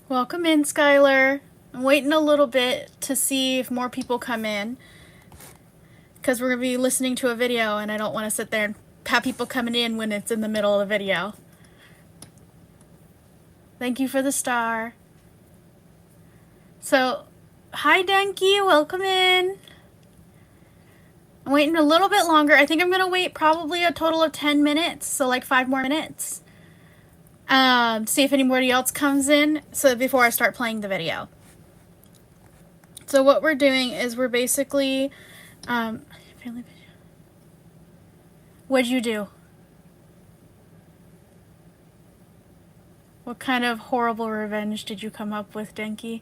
Welcome in, Skylar. I'm waiting a little bit to see if more people come in, because we're going to be listening to a video and I don't want to sit there and have people coming in when it's in the middle of the video. Thank you for the star. So, hi Denki, welcome in. I'm waiting a little bit longer. I think I'm going to wait probably a total of 10 minutes, so like 5 more minutes. See if anybody else comes in before I start playing the video. So what we're doing is we're basically what'd you do? What kind of horrible revenge did you come up with, Denki?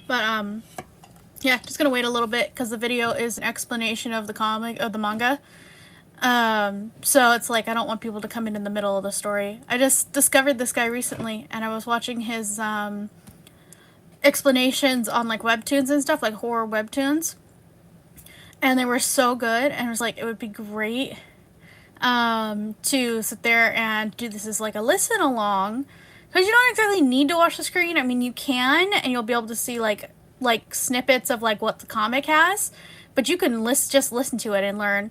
But yeah, just gonna wait a little bit because the video is an explanation of the manga. So it's like I don't want people to come in the middle of the story. I just discovered this guy recently, and I was watching his explanations on like webtoons and stuff, like horror webtoons, and they were so good. And I was like, it would be great to sit there and do this as like a listen along, because you don't exactly need to watch the screen. I mean, you can, and you'll be able to see like snippets of like what the comic has, but you can just listen to it and learn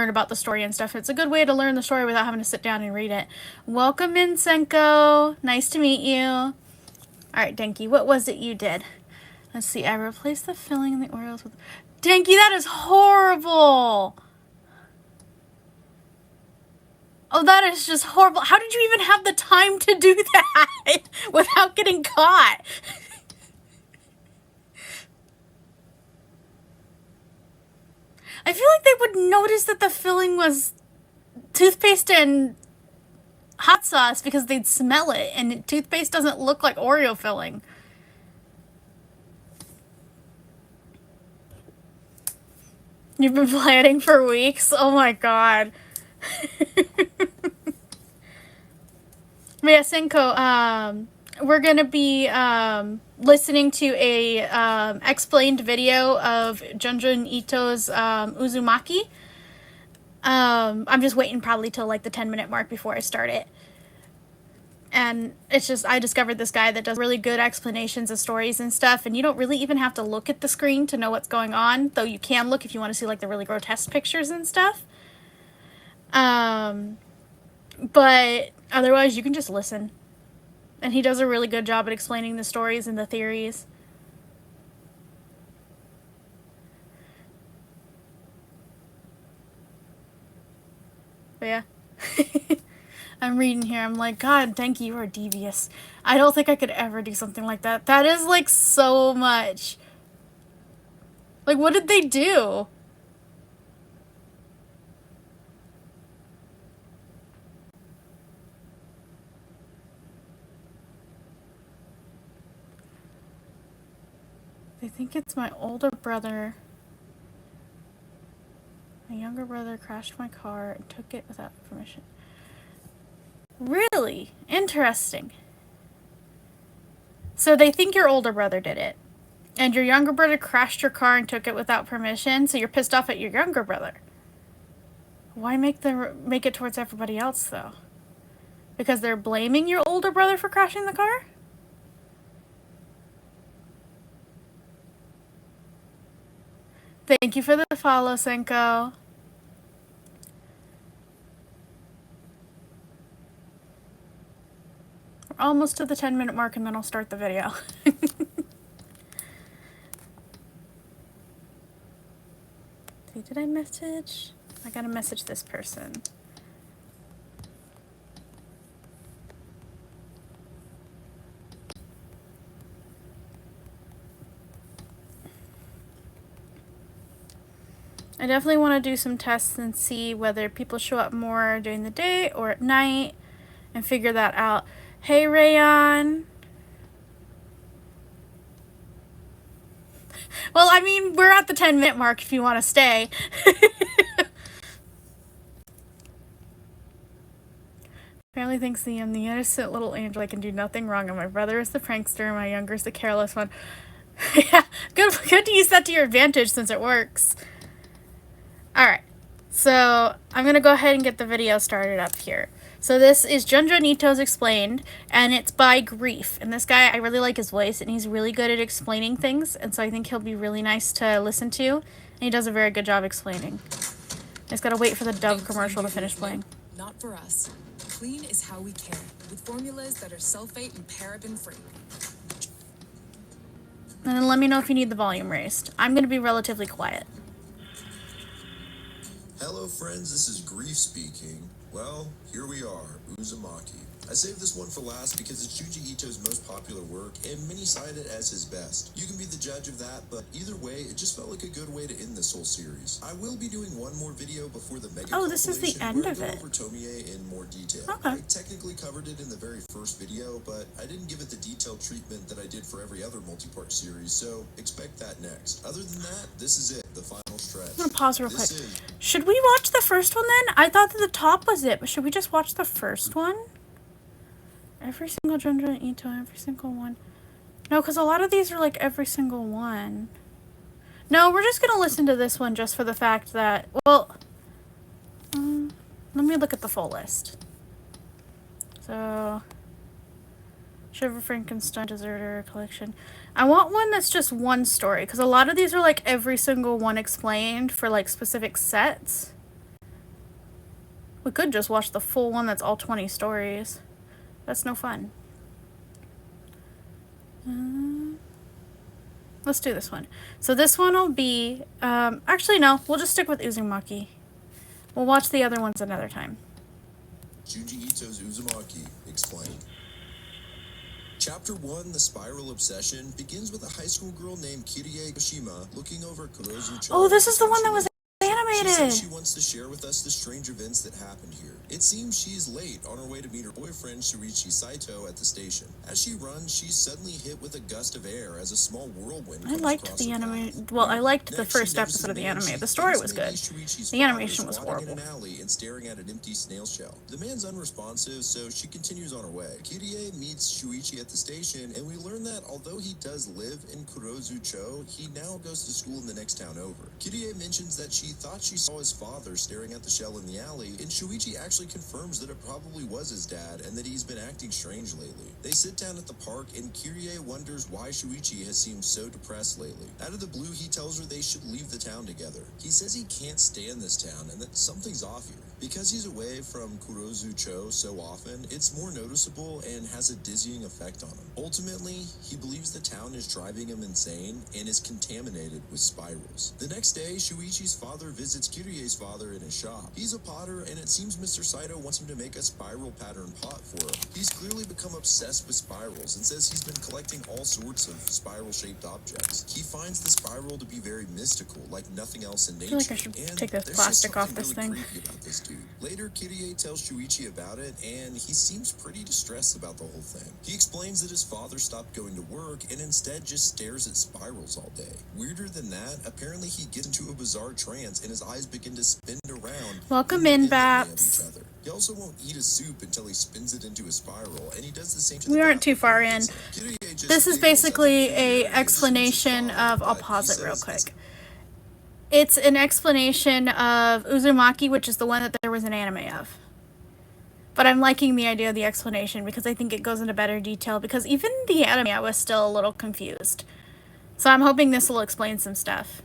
about the story and stuff. It's a good way to learn the story without having to sit down and read it. Welcome in, Senko. Nice to meet you. Alright, Denki, what was it you did? Let's see. I replaced the filling in the Oreos with... Denki, that is horrible! Oh, that is just horrible. How did you even have the time to do that without getting caught? I feel like they would notice that the filling was toothpaste and hot sauce because they'd smell it, and toothpaste doesn't look like Oreo filling. You've been planning for weeks? Oh my god. But yeah, Senko, we're gonna be listening to a explained video of Junji Ito's Uzumaki. I'm just waiting probably till like the 10-minute mark before I start it. And it's just, I discovered this guy that does really good explanations of stories and stuff, and you don't really even have to look at the screen to know what's going on, though you can look if you want to see like the really grotesque pictures and stuff. But otherwise you can just listen. And he does a really good job at explaining the stories and the theories. But yeah. I'm reading here. I'm like, God, Denki, you are devious. I don't think I could ever do something like that. That is like so much. Like, what did they do? They think it's my older brother. My younger brother crashed my car and took it without permission. Really? Interesting. So they think your older brother did it. And your younger brother crashed your car and took it without permission, so you're pissed off at your younger brother. Why make it towards everybody else, though? Because they're blaming your older brother for crashing the car? Thank you for the follow, Senko. We're almost to the 10-minute mark, and then I'll start the video. See, did I message? I gotta message this person. I definitely want to do some tests and see whether people show up more during the day or at night and figure that out. Hey, Rayon. Well, I mean, we're at the 10-minute mark if you want to stay. Apparently thinks the innocent little angel. I can do nothing wrong, and my brother is the prankster, and my younger is the careless one. Yeah, good to use that to your advantage since it works. Alright, so I'm going to go ahead and get the video started up here. So this is Junji Ito's Explained, and it's by Grief. And this guy, I really like his voice, and he's really good at explaining things, and so I think he'll be really nice to listen to, and he does a very good job explaining. I just gotta wait for the Dove commercial to finish playing. Not for us. Clean is how we care, with formulas that are sulfate and paraben free. And then let me know if you need the volume raised. I'm gonna be relatively quiet. Hello friends, this is Grief speaking. Well, here we are, Uzumaki. I saved this one for last because it's Junji Ito's most popular work, and many cite it as his best. You can be the judge of that, but either way, it just felt like a good way to end this whole series. I will be doing one more video before the mega Oh, this is the end of it. Over Tomie in more detail. Okay. I technically covered it in the very first video, but I didn't give it the detailed treatment that I did for every other multi-part series, so expect that next. Other than that, this is it, the final stretch. I'm gonna pause real quick. Should we watch the first one then? I thought that the top was it, but should we just watch the first one? Every single Junji Ito, every single one. No, because a lot of these are like every single one. No, we're just gonna listen to this one just for the fact that, well, let me look at the full list. So, Shiver Frankenstein, Deserter Collection. I want one that's just one story, because a lot of these are like every single one explained for like specific sets. We could just watch the full one that's all 20 stories. That's no fun. Let's do this one. So this one will be, actually no, we'll just stick with Uzumaki. We'll watch the other ones another time. Junji Ito's Uzumaki, Explained. Chapter 1, The Spiral Obsession, begins with a high school girl named Kirie Koshima looking over Kurozu-cho. Oh, this is the one that was animated! She says she wants to share with us the strange events that happened here. It seems she is late on her way to meet her boyfriend Shuichi Saito at the station. As she runs, she's suddenly hit with a gust of air as a small whirlwind comes across the her anime. path. Well, I liked the Next, first she notices episode of the a man anime. she The story thinks was may be good. Shuichi's The animation father was squatting horrible. in an alley and staring at an empty snail shell. The man's unresponsive, so she continues on her way. Kirie meets Shuichi at the station, and we learn that although he does live in Kurozu-cho, he now goes to school in the next town over. Kirie mentions that she thought she saw his father staring at the shell in the alley, and Shuichi actually confirms that it probably was his dad and that he's been acting strange lately. They sit down at the park, and Kirie wonders why Shuichi has seemed so depressed lately. Out of the blue, he tells her they should leave the town together. He says he can't stand this town and that something's off here. Because he's away from Kurozu-cho so often, it's more noticeable and has a dizzying effect on him. Ultimately, he believes the town is driving him insane and is contaminated with spirals. The next day, Shuichi's father visits Kirie's father in his shop. He's a potter, and it seems Mr. Saito wants him to make a spiral pattern pot for him. He's clearly become obsessed with spirals and says he's been collecting all sorts of spiral-shaped objects. He finds the spiral to be very mystical, like nothing else in nature. I feel like I should take the plastic off this thing. About this dude. Later, Kirie tells Shuichi about it, and he seems pretty distressed about the whole thing. He explains that his father stopped going to work and instead just stares at spirals all day. Weirder than that, apparently he gets into a bizarre trance and his eyes begin to spin around. Welcome in, Baps. He also won't eat a soup until he spins it into a spiral, and he does the same. We aren't too far in. This is basically a explanation of, I'll pause it real quick. It's an explanation of Uzumaki, which is the one that there was an anime of. But I'm liking the idea of the explanation because I think it goes into better detail, because even the anime I was still a little confused. So I'm hoping this will explain some stuff.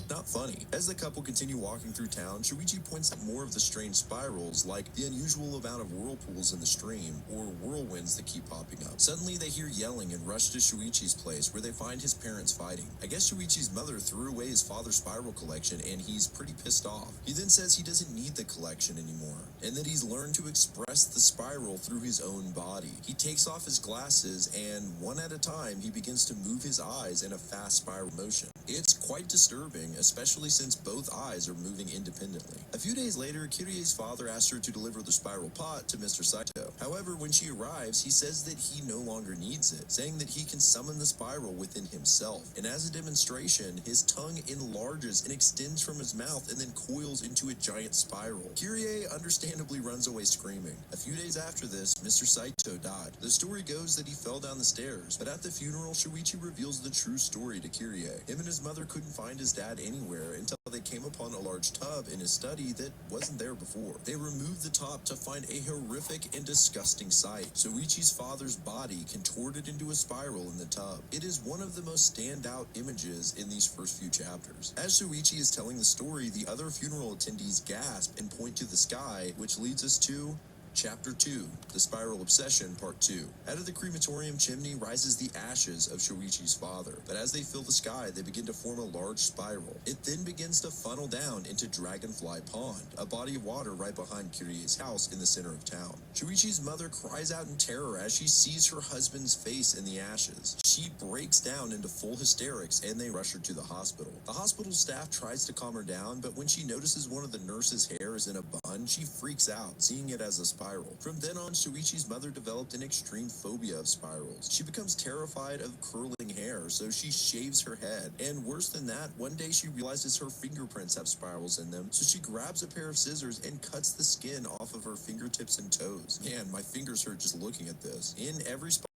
Not funny. As the couple continue walking through town, Shuichi points out more of the strange spirals, like the unusual amount of whirlpools in the stream, or whirlwinds that keep popping up. Suddenly, they hear yelling and rush to Shuichi's place, where they find his parents fighting. I guess Shuichi's mother threw away his father's spiral collection, and he's pretty pissed off. He then says he doesn't need the collection anymore, and that he's learned to express the spiral through his own body. He takes off his glasses, and one at a time, he begins to move his eyes in a fast spiral motion. It's quite disturbing, especially since both eyes are moving independently. A few days later, Kirie's father asks her to deliver the spiral pot to Mr. Saito. However, when she arrives, he says that he no longer needs it, saying that he can summon the spiral within himself. And as a demonstration, his tongue enlarges and extends from his mouth and then coils into a giant spiral. Kirie understandably runs away screaming. A few days after this, Mr. Saito died. The story goes that he fell down the stairs, but at the funeral, Shuichi reveals the true story to Kirie. Him and his mother couldn't find his dad anywhere until they that came upon a large tub in his study that wasn't there before. They removed the top to find a horrific and disgusting sight. Shuichi's father's body contorted into a spiral in the tub. It is one of the most standout images in these first few chapters. As Shuichi is telling the story, the other funeral attendees gasp and point to the sky, which leads us to Chapter 2, The Spiral Obsession, Part 2. Out of the crematorium chimney rises the ashes of Shuichi's father, but as they fill the sky, they begin to form a large spiral. It then begins to funnel down into Dragonfly Pond, a body of water right behind Kirie's house in the center of town. Shuichi's mother cries out in terror as she sees her husband's face in the ashes. She breaks down into full hysterics and they rush her to the hospital. The hospital staff tries to calm her down, but when she notices one of the nurse's hair is in a bun, she freaks out, seeing it as a spiral. From then on, Shuichi's mother developed an extreme phobia of spirals. She becomes terrified of curling hair, so she shaves her head. And worse than that, one day she realizes her fingerprints have spirals in them, so she grabs a pair of scissors and cuts the skin off of her fingertips and toes. Man, my fingers hurt just looking at this. In every spiral,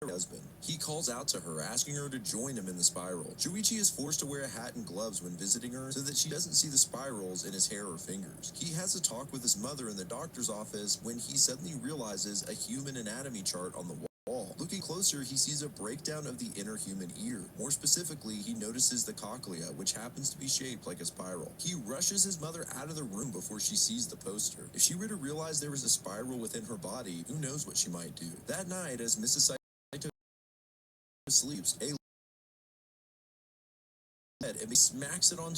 husband. He calls out to her, asking her to join him in the spiral. Shuichi is forced to wear a hat and gloves when visiting her so that she doesn't see the spirals in his hair or fingers. He has a talk with his mother in the doctor's office when he suddenly realizes a human anatomy chart on the wall. Looking closer, he sees a breakdown of the inner human ear. More specifically, he notices the cochlea, which happens to be shaped like a spiral. He rushes his mother out of the room before she sees the poster. If she were to realize there was a spiral within her body, who knows what she might do. That night, as Mrs. Saito sleeps, a head and smacks it onto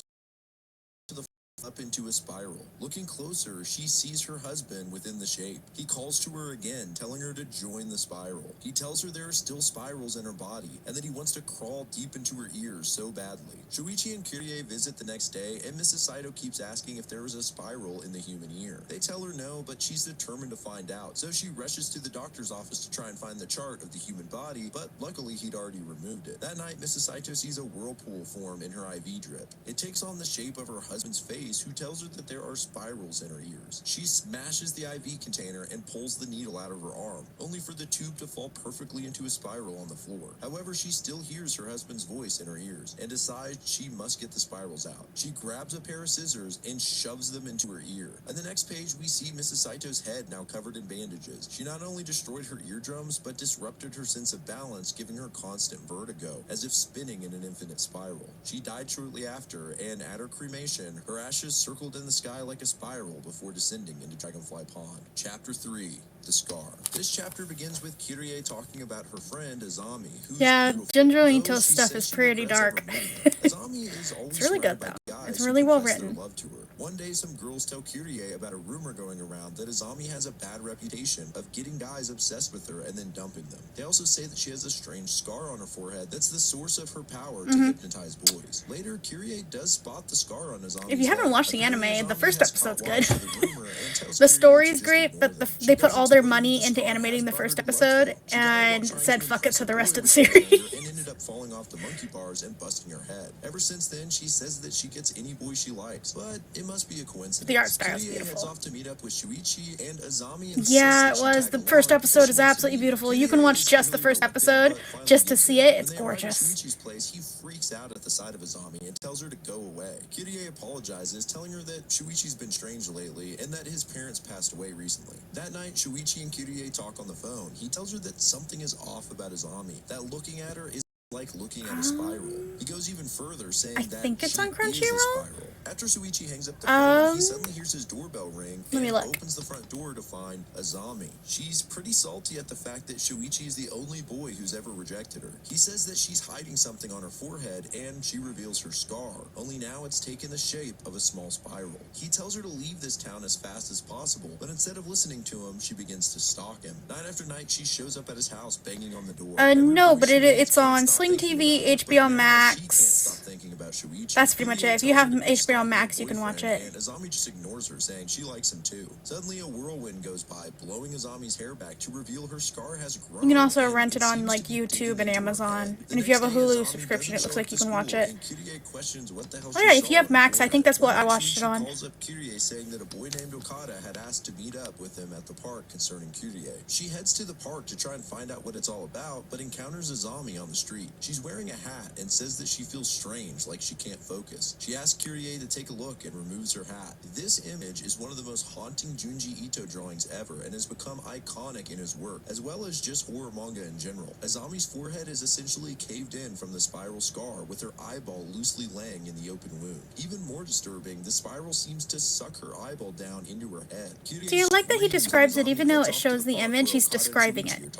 the up into a spiral. Looking closer, she sees her husband within the shape. He calls to her again, telling her to join the spiral. He tells her there are still spirals in her body, and that he wants to crawl deep into her ears so badly. Shuichi and Kirie visit the next day, and Mrs. Saito keeps asking if there was a spiral in the human ear. They tell her no, but she's determined to find out, so she rushes to the doctor's office to try and find the chart of the human body, but luckily he'd already removed it. That night, Mrs. Saito sees a whirlpool form in her IV drip. It takes on the shape of her husband's face, who tells her that there are spirals in her ears. She smashes the IV container and pulls the needle out of her arm, only for the tube to fall perfectly into a spiral on the floor. However, she still hears her husband's voice in her ears and decides she must get the spirals out. She grabs a pair of scissors and shoves them into her ear. On the next page, we see Mrs. Saito's head now covered in bandages. She not only destroyed her eardrums, but disrupted her sense of balance, giving her constant vertigo, as if spinning in an infinite spiral. She died shortly after, and at her cremation, her ashes circled in the sky like a spiral before descending into Dragonfly Pond. Chapter 3, The Scar. This chapter begins with Kirie talking about her friend Azami, who's beautiful. Junji Though Ito's she stuff says is she pretty regrets dark. ever meeting her, Azami is always It's really good, surrounded by though. guys It's who really well confess their written. love to her. One day, some girls tell Kirie about a rumor going around that Azami has a bad reputation of getting guys obsessed with her and then dumping them. They also say that she has a strange scar on her forehead that's the source of her power to hypnotize boys. Later, Kirie does spot the scar on Azami's If you haven't head. watched the Apparently, anime, the Azami first has episode's caught good. wind of the rumor and tells The Kirie to story's just great, ignore but them. they She put all does their explain that money the into scar animating the has first burned her episode blood. She got caught and trying said to fuck it impress to a the boy rest of the with a series. vibrator and ended up falling off the monkey bars and busting her head. Ever since then, she says that she gets any boy she likes, but it must be a coincidence. The art style is Kirie heads beautiful. off to meet up with Shuichi, and Azami insists Yeah, that it she was. tag The along first because episode she is wants to absolutely meet. beautiful. You Kirie can watch is just the really first reluctant, episode but finally just to gives see in. it. When It's they arrive at gorgeous. Shuichi's place, he freaks out at the sight of Azami and tells her to go away. Kirie apologizes, telling her that Shuichi's been strange lately and that his parents passed away recently. That night, Shuichi and Kirie talk on the phone. He tells her that something is off about Azami, that looking at her is like looking at a spiral. He goes even further, saying I that think it's she on is a Crunchyroll. spiral. After Shuichi hangs up the phone, he Um, suddenly hears his doorbell ring let me and look. opens the front door to find Azami. She's pretty salty at the fact that Shuichi is the only boy who's ever rejected her. He says that she's hiding something on her forehead, and she reveals her scar, only now it's taken the shape of a small spiral. He tells her to leave this town as fast as possible, but instead of listening to him, she begins to stalk him. Night after night, she shows up at his house banging on the door. No, but Every boy she meets it's can't on stop Sling thinking TV, about her, but HBO now Max. she can't stop thinking about Shuichi. That's pretty much it. If you Kirie have tells her to quit HBO stalking Max, her you can watch boyfriend, it. and Azami just ignores her, saying she likes him too. Suddenly, a whirlwind goes by, blowing Azami's hair back to reveal her scar has grown. You can also and rent it on seems like to be YouTube digging and into her Amazon. head. The And if you have a next day, Hulu Azami subscription, doesn't it looks show like up you to can watch school, it. and Kirie questions what the hell Oh she yeah, if saw you have on her Max, I think forehead. that's what I One watched day, it on. She calls up Kirie, saying that a boy named Okada had asked to meet up with him at the park concerning Kirie. She heads to the park to try and find out what it's all about, but encounters Azami on the street. She's wearing a hat and says that she feels strange strange, like she can't focus. She asks Kyrie to take a look and removes her hat. This image is one of the most haunting Junji Ito drawings ever and has become iconic in his work, as well as just horror manga in general. Azami's forehead is essentially caved in from the spiral scar, with her eyeball loosely laying in the open wound. Even more disturbing, the spiral seems to suck her eyeball down into her head. Do you like that he describes it even though it shows the image? He's describing it.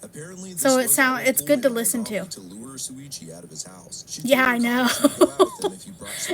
Apparently, So it's good to listen to. lure Shuichi out of his house. Yeah, I know.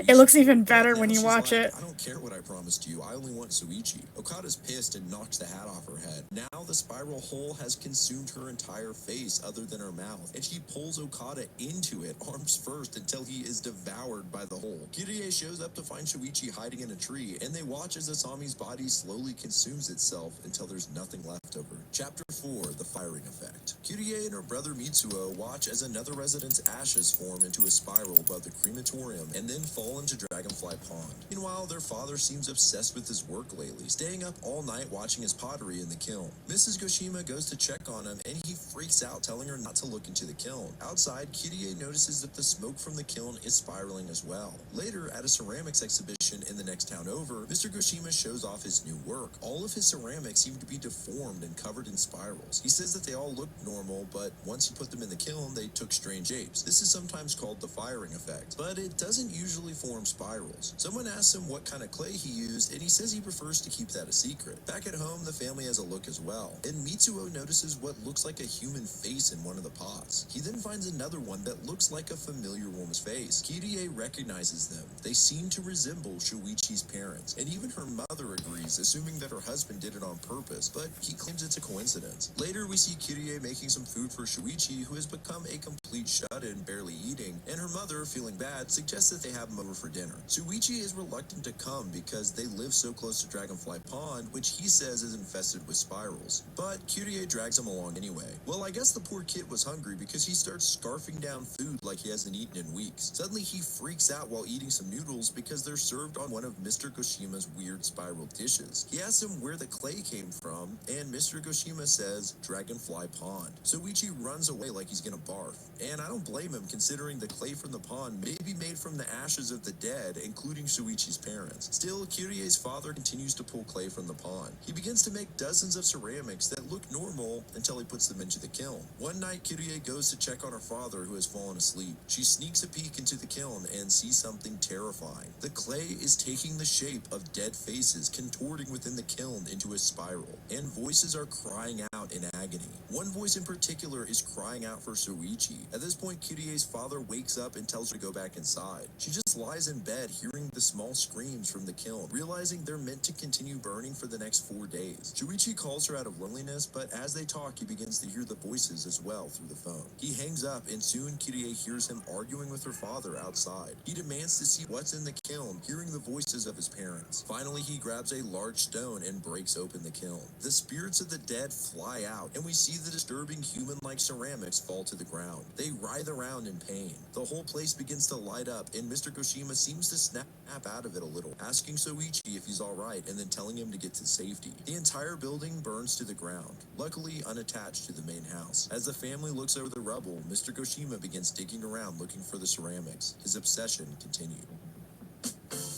It looks even better when you watch it. I don't care what I promised you. I only want Shuichi. Okada's pissed and knocks the hat off her head. Now the spiral hole has consumed her entire face other than her mouth, and she pulls Okada into it, arms first, until he is devoured by the hole. Kyrie shows up to find Shuichi hiding in a tree, and they watch as Asami's body slowly consumes itself until there's nothing left of her. Chapter 4, The Firing Effect. Kyrie and her brother Mitsuo watch as another resident's ashes form into a spiral above the crematorium and then fall into Dragonfly Pond. Meanwhile, their father seems obsessed with his work lately, staying up all night watching his pottery in the kiln. Mrs. Goshima goes to check on him, and he freaks out, telling her not to look into the kiln. Outside, Kyrie notices that the smoke from the kiln is spiraling as well. Later, at a ceramics exhibition in the next town over, Mr. Goshima shows off his new work. All of his ceramics seem to be deformed and covered in spirals. He says that they all look normal, but once he put them in the kiln, they took strange shapes. This is sometimes called the firing effect, but it doesn't usually form spirals. Someone asks him what kind of clay he used, and he says he prefers to keep that a secret. Back at home, the family has a look as well, and Mitsuo notices what looks like a human face in one of the pots. He then finds another one that looks like a familiar woman's face. Kyrie recognizes them. They seem to resemble Shuichi's parents, and even her mother agrees, assuming that her husband did it on purpose, but he claims it's a coincidence. Later, we see Kyrie making some food for Shuichi, who has become a complete shut-in, barely eating, and her mother, feeling bad, suggests that they have him over for dinner. Shuichi is reluctant to come because they live so close to Dragonfly Pond, which he says is infested with spirals. But Kyrie drags him along anyway. Well, I guess the poor kid was hungry because he starts scarfing down food like he hasn't eaten in weeks. Suddenly, he freaks out while eating some noodles because they're served on one of Mr. Goshima's weird spiral dishes. He asks him where the clay came from, and Mr. Goshima says, Dragonfly Pond. Shuichi runs away like he's gonna barf. And I don't blame him, considering the clay from the pond may be made from the ashes of the dead, including Shuichi's parents. Still, Kyrie's father continues to pull clay from the pond. He begins to make dozens of ceramics that look normal until he puts them into the kiln. One night, Kyrie goes to check on her father, who has fallen asleep. She sneaks a peek into the kiln and sees something terrifying. The clay is taking the shape of dead faces, contorting within the kiln into a spiral, and voices are crying out in agony. One voice in particular is crying out for Shuichi. At this point, Kyrie's father wakes up and tells her to go back inside. She just lies in bed, hearing the small screams from the kiln, realizing they're meant to continue burning for the next 4 days. Shuichi calls her out of loneliness, but as they talk, he begins to hear the voices as well through the phone. He hangs up, and soon Kyrie hears him arguing with her father outside. He demands to see what's in the kiln, hearing the voices of his parents. Finally, he grabs a large stone and breaks open the kiln. The spirits of the dead fly out, and we see the disturbing human-like ceramics fall to the ground. They writhe around in pain. The whole place begins to light up, and Mr. Goshima seems to snap out of it a little, asking Shuichi if he's alright and then telling him to get to safety. The entire building burns to the ground, luckily unattached to the main house. As the family looks over the rubble, Mr. Goshima begins digging around looking for the ceramics. His obsession continued.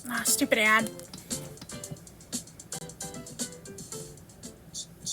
Ah, stupid ad.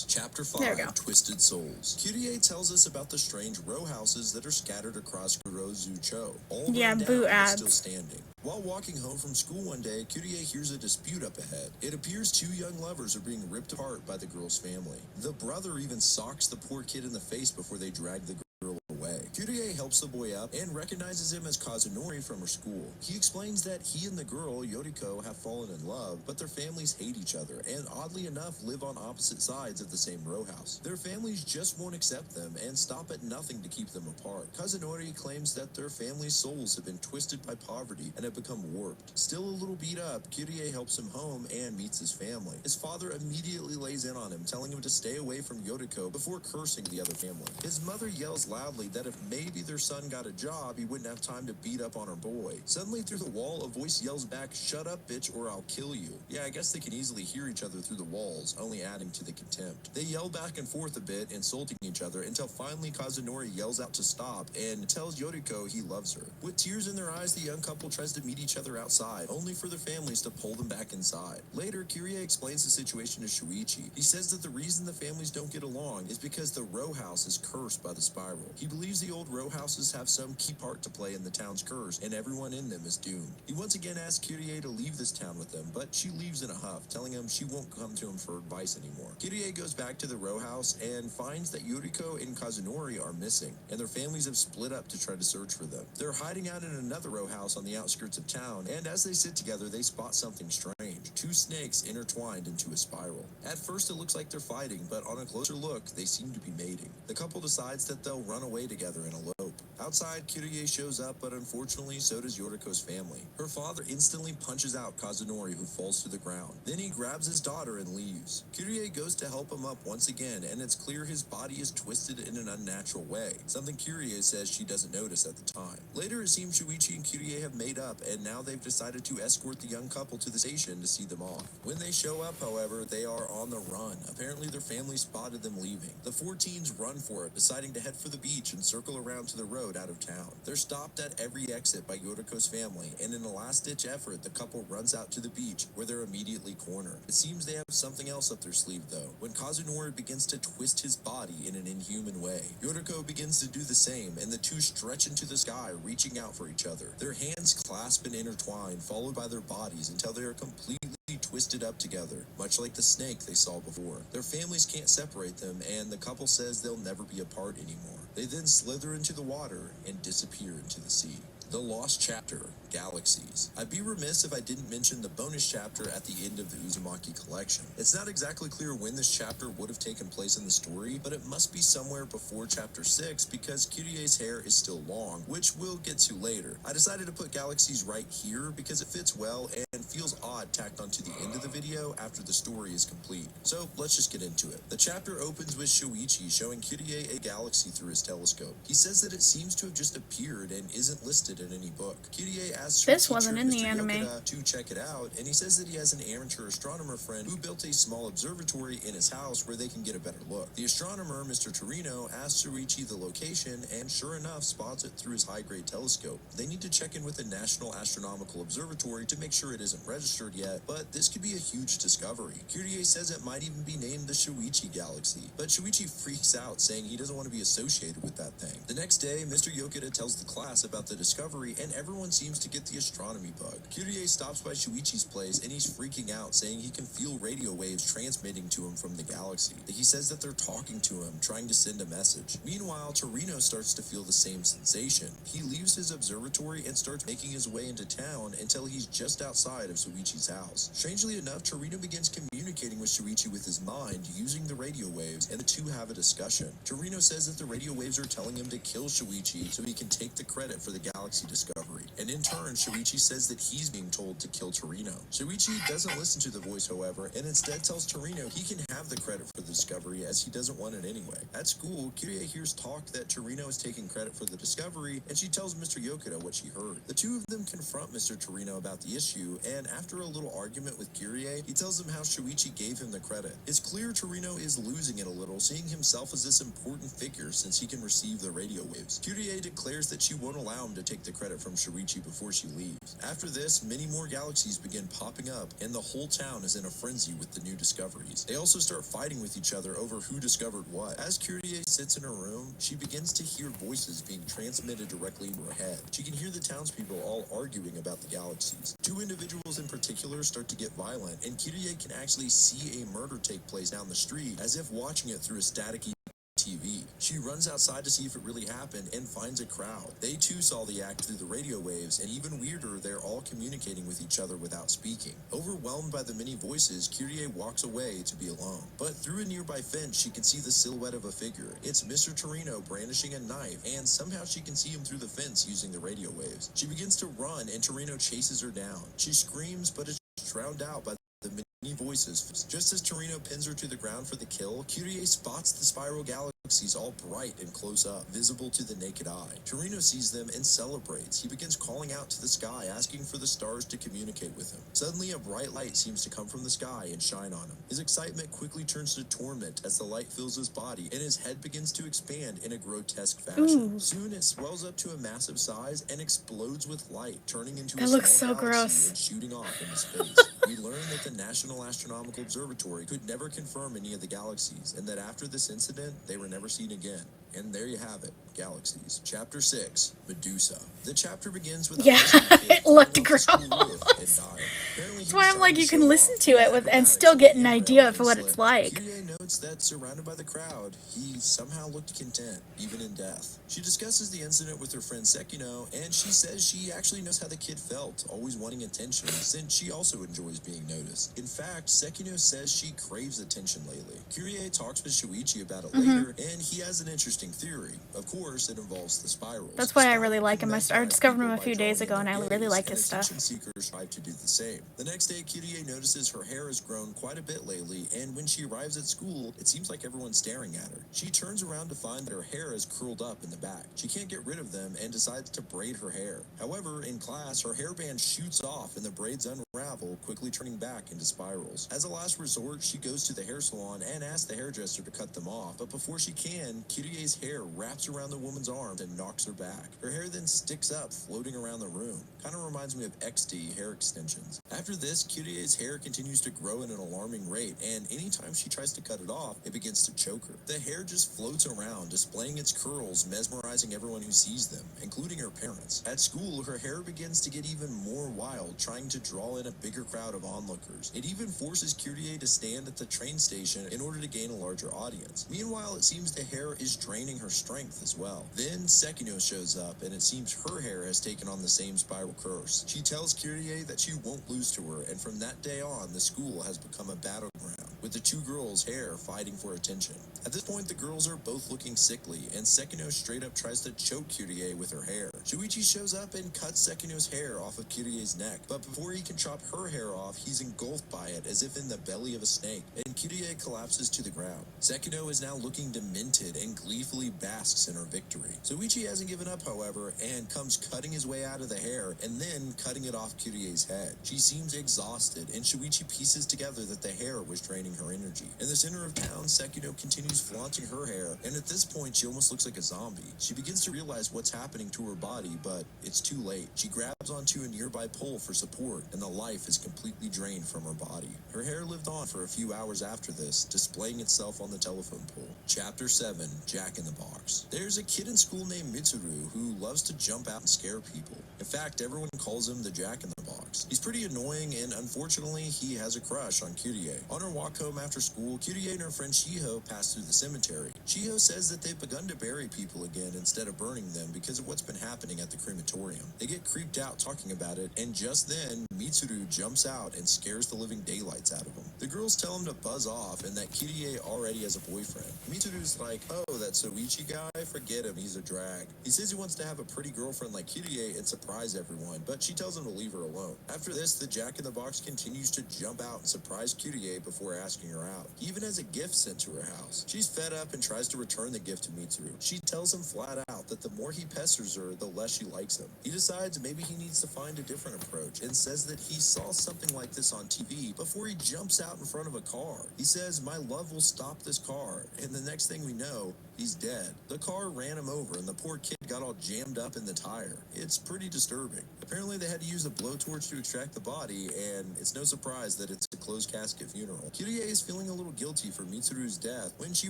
Chapter There we 5, go. Twisted Souls. Kyrie tells us about the strange row houses that are scattered across Kurozu-cho. All Yeah, run boo down, but ads. still standing. While walking home from school one day, Kyrie hears a dispute up ahead. It appears two young lovers are being ripped apart by the girl's family. The brother even socks the poor kid in the face before they drag the girl away. Kyrie helps the boy up and recognizes him as Kazunori from her school. He explains that he and the girl, Yoriko, have fallen in love, but their families hate each other and, oddly enough, live on opposite sides of the same row house. Their families just won't accept them and stop at nothing to keep them apart. Kazunori claims that their family's souls have been twisted by poverty and have become warped. Still a little beat up, Kyrie helps him home and meets his family. His father immediately lays in on him, telling him to stay away from Yoriko before cursing the other family. His mother yells loudly that if maybe their son got a job, he wouldn't have time to beat up on her boy. Suddenly through the wall, a voice yells back, "Shut up, bitch, or I'll kill you." Yeah, I guess they can easily hear each other through the walls, only adding to the contempt. They yell back and forth a bit, insulting each other, until finally Kazunori yells out to stop and tells Yoriko he loves her. With tears in their eyes, the young couple tries to meet each other outside, only for their families to pull them back inside. Later, Kirie explains the situation to Shuichi. He says that the reason the families don't get along is because the row house is cursed by the spiral. He believes the old row houses have some key part to play in the town's curse, and everyone in them is doomed. He once again asks Kirie to leave this town with them, but she leaves in a huff, telling him she won't come to him for advice anymore. Kirie goes back to the row house and finds that Yoriko and Kazunori are missing, and their families have split up to try to search for them. They're hiding out in another row house on the outskirts of town, and as they sit together, they spot something strange. Two snakes intertwined into a spiral. At first, it looks like they're fighting, but on a closer look, they seem to be mating. The couple decides that they'll run away together and elope. Outside, Kirie shows up, but unfortunately, so does Yoriko's family. Her father instantly punches out Kazunori, who falls to the ground. Then he grabs his daughter and leaves. Kirie goes to help him up once again, and it's clear his body is twisted in an unnatural way, something Kirie says she doesn't notice at the time. Later, it seems Shuichi and Kirie have made up, and now they've decided to escort the young couple to the station to see them off. When they show up, however, they are on the run. Apparently, their family spotted them leaving. The four teens run for it, deciding to head for the beach and circle around to the road out of town. They're stopped at every exit by Yoriko's family, and in a last-ditch effort, the couple runs out to the beach, where they're immediately cornered. It seems they have something else up their sleeve, though, when Kazunori begins to twist his body in an inhuman way. Yoriko begins to do the same, and the two stretch into the sky, reaching out for each other. Their hands clasp and intertwine, followed by their bodies until they are completely twisted up together, much like the snake they saw before. Their families can't separate them, and the couple says they'll never be apart anymore. They then slither into the water and disappear into the sea. The Lost Chapter, Galaxies. I'd be remiss if I didn't mention the bonus chapter at the end of the Uzumaki collection. It's not exactly clear when this chapter would have taken place in the story, but it must be somewhere before chapter 6 because Kirie's hair is still long, which we'll get to later. I decided to put Galaxies right here because it fits well and feels odd tacked onto the end of the video after the story is complete. So let's just get into it. The chapter opens with Shuichi showing Kirie a galaxy through his telescope. He says that it seems to have just appeared and isn't listed in any book. Kirie asks her This wasn't in the Mr. anime. Yokota to check it out, and he says that he has an amateur astronomer friend who built a small observatory in his house where they can get a better look. The astronomer, Mr. Torino, asks Shuichi the location, and sure enough, spots it through his high-grade telescope. They need to check in with the National Astronomical Observatory to make sure it isn't registered yet, but this could be a huge discovery. Kirie says it might even be named the Shuichi Galaxy, but Shuichi freaks out, saying he doesn't want to be associated with that thing. The next day, Mr. Yokota tells the class about the discovery, and everyone seems to get the astronomy bug. Kirie stops by Shuichi's place, and he's freaking out, saying he can feel radio waves transmitting to him from the galaxy. He says that they're talking to him, trying to send a message. Meanwhile, Torino starts to feel the same sensation. He leaves his observatory and starts making his way into town until he's just outside of Shuichi's house. Strangely enough, Torino begins communicating with Shuichi with his mind using the radio waves, and the two have a discussion. Torino says that the radio waves are telling him to kill Shuichi so he can take the credit for the galaxy discovery. And in turn, Shuichi says that he's being told to kill Torino. Shuichi doesn't listen to the voice, however, and instead tells Torino he can have the credit for the discovery as he doesn't want it anyway. At school, Kirie hears talk that Torino is taking credit for the discovery, and she tells Mr. Yokota what she heard. The two of them confront Mr. Torino about the issue, and after a little argument with Kirie, he tells him how Shuichi gave him the credit. It's clear Torino is losing it a little, seeing himself as this important figure since he can receive the radio waves. Kirie declares that she won't allow him to take the credit from Shuichi before she leaves. After this, many more galaxies begin popping up, and the whole town is in a frenzy with the new discoveries. They also start fighting with each other over who discovered what. As Kirie sits in her room, she begins to hear voices being transmitted directly into her head. She can hear the townspeople all arguing about the galaxies. Two individuals in particular start to get violent, and Kirie can actually see a murder take place down the street, as if watching it through a staticky TV. She runs outside to see if it really happened and finds a crowd. They too saw the act through the radio waves, and even weirder, they're all communicating with each other without speaking. Overwhelmed by the many voices, Kirie walks away to be alone. But through a nearby fence, she can see the silhouette of a figure. It's Mr. Torino brandishing a knife, and somehow she can see him through the fence using the radio waves. She begins to run, and Torino chases her down. She screams, but is drowned out by the many voices. Just as Torino pins her to the ground for the kill, Kyrie spots the spiral galaxies all bright and close up, visible to the naked eye. Torino sees them and celebrates. He begins calling out to the sky, asking for the stars to communicate with him. Suddenly, a bright light seems to come from the sky and shine on him. His excitement quickly turns to torment as the light fills his body and his head begins to expand in a grotesque fashion. Ooh. Soon, it swells up to a massive size and explodes with light, turning into That a looks small so galaxy gross. and shooting off into space. We learn that the National Astronomical Observatory could never confirm any of the galaxies, and that after this incident, they were never seen again. And there you have it, galaxies. Chapter 6, Medusa. The chapter begins with It looked gross. That's why I'm like, you can listen to it with and still get an idea of what it's like. Kyrie notes that surrounded by the crowd, he somehow looked content, even in death. She discusses the incident with her friend Sekino, and she says she actually knows how the kid felt, always wanting attention, since she also enjoys being noticed. In fact, Sekino says she craves attention lately. Kyrie talks with Shuichi about it later, and he has an interesting theory. Of course, it involves the spirals. That's why I really like him. I discovered him a few days ago, and I really like his stuff. Attention seekers try to do the same. The next day, Kyrie notices her hair has grown quite a bit lately, and when she arrives at school, it seems like everyone's staring at her. She turns around to find that her hair is curled up in the back. She can't get rid of them and decides to braid her hair. However, in class, her hairband shoots off and the braids unravel, quickly turning back into spirals. As a last resort, she goes to the hair salon and asks the hairdresser to cut them off, but before she can, Kyrie's hair wraps around the woman's arms and knocks her back. Her hair then sticks up, floating around the room. Kind of reminds me of XD hair extensions. After this, Kyrie's hair continues to grow at an alarming rate, and anytime she tries to cut it off, it begins to choke her. The hair just floats around, displaying its curls, mesmerizing everyone who sees them, including her parents. At school, her hair begins to get even more wild, trying to draw in a bigger crowd of onlookers. It even forces Kyrie to stand at the train station in order to gain a larger audience. Meanwhile, it seems the hair is draining her strength as well. Then Sekino shows up, and it seems her hair has taken on the same spiral curse. She tells Kyrie that she won't lose to her, and from that day on, the school has become a battleground, with the two girls' hair fighting for attention. At this point, the girls are both looking sickly, and Sekino straight up tries to choke Kyrie with her hair. Shuichi shows up and cuts Sekino's hair off of Kyrie's neck, but before he can chop her hair off, he's engulfed by it as if in the belly of a snake, and Kyrie collapses to the ground. Sekino is now looking demented and gleefully basks in her victory. Shuichi hasn't given up, however, and comes cutting his way out of the hair and then cutting it off Kyrie's head. She seems exhausted, and Shuichi pieces together that the hair was draining her energy. In the center of town, Sekino continues flaunting her hair, and at this point, she almost looks like a zombie. She begins to realize what's happening to her body, but it's too late. She grabs onto a nearby pole for support, and the life is completely drained from her body. Her hair lived on for a few hours after this, displaying itself on the telephone pole. Chapter 7, Jack in the Box. There's a kid in school named Mitsuru who loves to jump out and scare people. In fact, everyone calls him the Jack in the Box. He's pretty annoying, and unfortunately, he has a crush on Kyrie. On her walk home after school, Kyrie and her friend Shiho pass through the cemetery. Shiho says that they've begun to bury people again instead of burning them because of what's been happening at the crematorium. They get creeped out talking about it, and just then, Mitsuru jumps out and scares the living daylights out of him. The girls tell him to buzz off and that Kyrie already has a boyfriend. Mitsuru's like, oh, that Soichi guy? Forget him, he's a drag. He says he wants to have a pretty girlfriend like Kyrie and surprise everyone, but she tells him to leave her alone. After this, the Jack in the Box continues to jump out and surprise Kyrie before asking her out. He even has a gift sent to her house. She's fed up and tries to return the gift to Mitsuru. She tells him flat out that the more he pesters her, the less she likes him. He decides maybe he needs to find a different approach and says that he saw something like this on TV before he jumps out in front of a car. He says, my love will stop this car, and the next thing we know, he's dead. The car ran him over, and the poor kid got all jammed up in the tire. It's pretty disturbing. Apparently, they had to use a blowtorch to extract the body, and it's no surprise that it's a closed casket funeral. Kyrie is feeling a little guilty for Mitsuru's death when she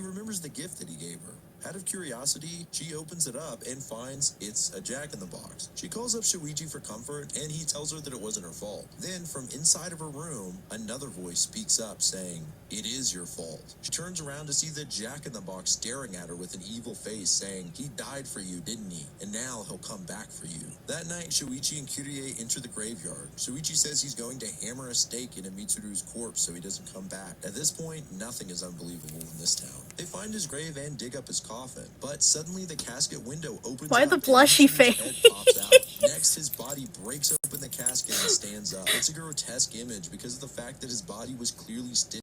remembers the gift that he gave her. Out of curiosity, she opens it up and finds it's a Jack in the Box. She calls up Shuichi for comfort, and he tells her that it wasn't her fault. Then, from inside of her room, another voice speaks up saying, it is your fault. She turns around to see the Jack in the Box staring at her with an evil face saying, he died for you, didn't he? And now he'll come back for you. That night, Shuichi and Kyrie enter the graveyard. Shuichi says he's going to hammer a stake into Mitsuru's corpse so he doesn't come back. At this point, nothing is unbelievable in this town. They find his grave and dig up his coffin, but suddenly the casket window opens. Why up the and blushy Mitsuru's face? head pops out. Next, Next, his body breaks open the casket and stands up. It's a grotesque image because of the fact that his body was clearly stitched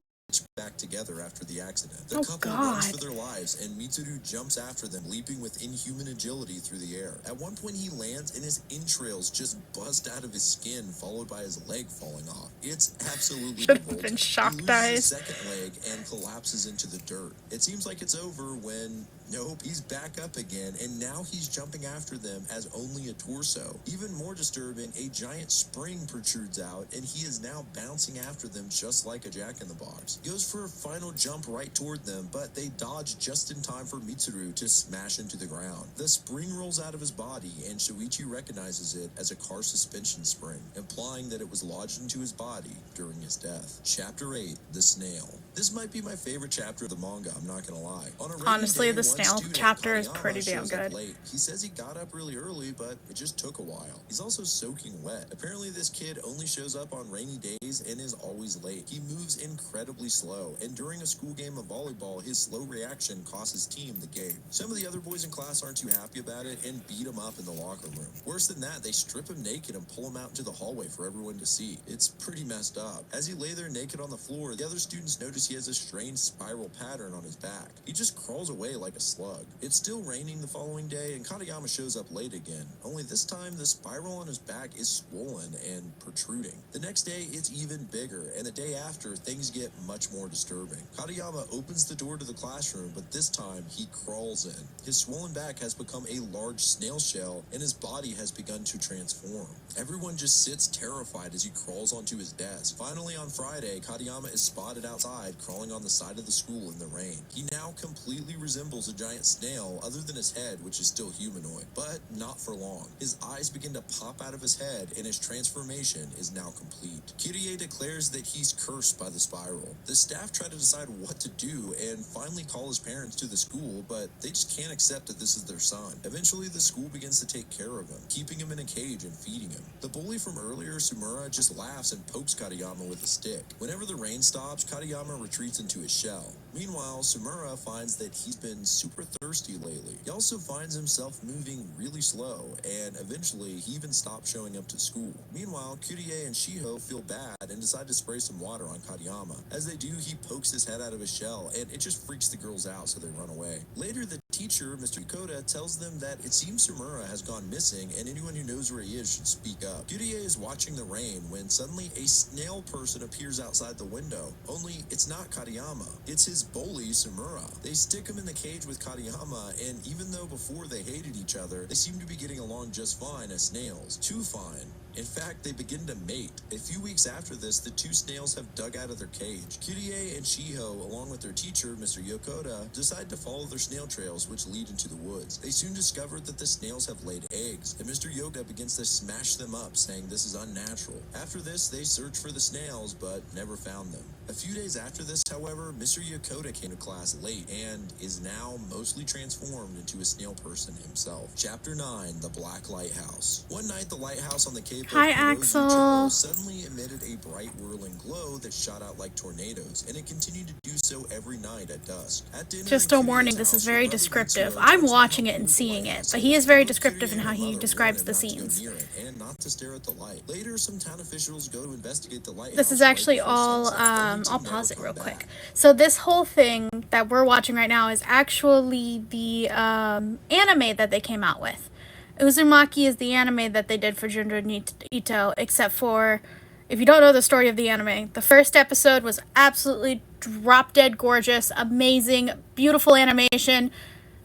back together after the accident. The couple runs for their lives, and Mitsuru jumps after them, leaping with inhuman agility through the air. At one point, he lands, and his entrails just bust out of his skin, followed by his leg falling off. It's absolutely revolting. Been shocked, he loses guys. his second leg and collapses into the dirt. It seems like it's over when... nope, he's back up again, and now he's jumping after them as only a torso. Even more disturbing, a giant spring protrudes out, and he is now bouncing after them just like a jack-in-the-box. He goes for a final jump right toward them, but they dodge just in time for Mitsuru to smash into the ground. The spring rolls out of his body, and Shuichi recognizes it as a car suspension spring, implying that it was lodged into his body during his death. Chapter 8, The Snail. This might be my favorite chapter of the manga, I'm not gonna lie. Honestly, the snail chapter is pretty damn good. He says he got up really early, but it just took a while. He's also soaking wet. Apparently, this kid only shows up on rainy days and is always late. He moves incredibly slow, and during a school game of volleyball, his slow reaction costs his team the game. Some of the other boys in class aren't too happy about it and beat him up in the locker room. Worse than that, they strip him naked and pull him out into the hallway for everyone to see. It's pretty messed up. As he lay there naked on the floor, the other students notice he has a strange spiral pattern on his back. He just crawls away like a slug. It's still raining the following day, and Katayama shows up late again. Only this time, the spiral on his back is swollen and protruding. The next day, it's even bigger, and the day after, things get much more disturbing. Katayama opens the door to the classroom, but this time, he crawls in. His swollen back has become a large snail shell, and his body has begun to transform. Everyone just sits terrified as he crawls onto his desk. Finally, on Friday, Katayama is spotted outside, crawling on the side of the school in the rain. He now completely resembles a giant snail, other than his head, which is still humanoid, but not for long. His eyes begin to pop out of his head, and his transformation is now complete. Kirie declares that he's cursed by the spiral. The staff try to decide what to do and finally call his parents to the school, but they just can't accept that this is their son. Eventually, the school begins to take care of him, keeping him in a cage and feeding him. The bully from earlier, Sumura, just laughs and pokes Katayama with a stick. Whenever the rain stops, Katayama retreats into his shell. Meanwhile, Sumura finds that he's been super thirsty lately. He also finds himself moving really slow, and eventually he even stops showing up to school. Meanwhile, Kurie and Shiho feel bad and decide to spray some water on Katayama. As they do, he pokes his head out of his shell, and it just freaks the girls out, so they run away. Later, the teacher, Mr. Yokota, tells them that it seems Sumura has gone missing, and anyone who knows where he is should speak up. Kurie is watching the rain when suddenly a snail person appears outside the window. Only it's not Katayama. It's his bully, Sumura. They stick him in the cage with Katayama, and even though before they hated each other, they seem to be getting along just fine as snails. Too fine. In fact, they begin to mate. A few weeks after this, the two snails have dug out of their cage. Kurie and Shiho, along with their teacher, Mr. Yokota, decide to follow their snail trails, which lead into the woods. They soon discover that the snails have laid eggs, and Mr. Yokota begins to smash them up, saying this is unnatural. After this, they search for the snails, but never found them. A few days after this, however, Mr. Yokota came to class late and is now mostly transformed into a snail person himself. Chapter 9, The Black Lighthouse. One night, the lighthouse on the Cape Hi, of Axel. Kurozu suddenly emitted a bright whirling glow that shot out like tornadoes, and it continued to do so every night at dusk. At dinner, Just a in warning, Kurie's this is house, very her brother descriptive. Mitsuru I'm tells watching them it and how seeing cool it, was. but he is very Both descriptive in Kurie how and her he mother describes warned the him not to go scenes. near it and not to stare at the light. Later, some town officials go to investigate the lighthouse. This is right actually before all, sunset, only to I'll never pause it come real back. quick. So this whole thing that we're watching right now is actually the anime that they came out with. Uzumaki is the anime that they did for Junji Ito, except for, if you don't know the story of the anime, the first episode was absolutely drop-dead gorgeous, amazing, beautiful animation.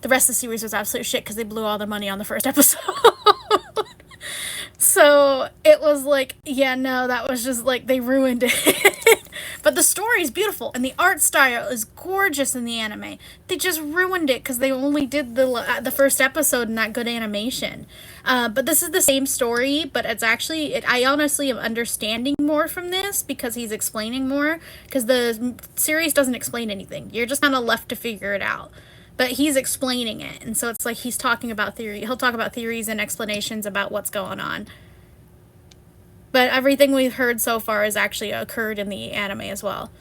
The rest of the series was absolute shit because they blew all the money on the first episode. So it was like, yeah, no, that was just like, they ruined it. But the story is beautiful, and the art style is gorgeous in the anime. They just ruined it because they only did the first episode in that good animation. But this is the same story, but it's actually, I honestly am understanding more from this because he's explaining more, because the series doesn't explain anything. You're just kind of left to figure it out. But he's explaining it, and so it's like he's talking about theory. He'll talk about theories and explanations about what's going on. But everything we've heard so far has actually occurred in the anime as well.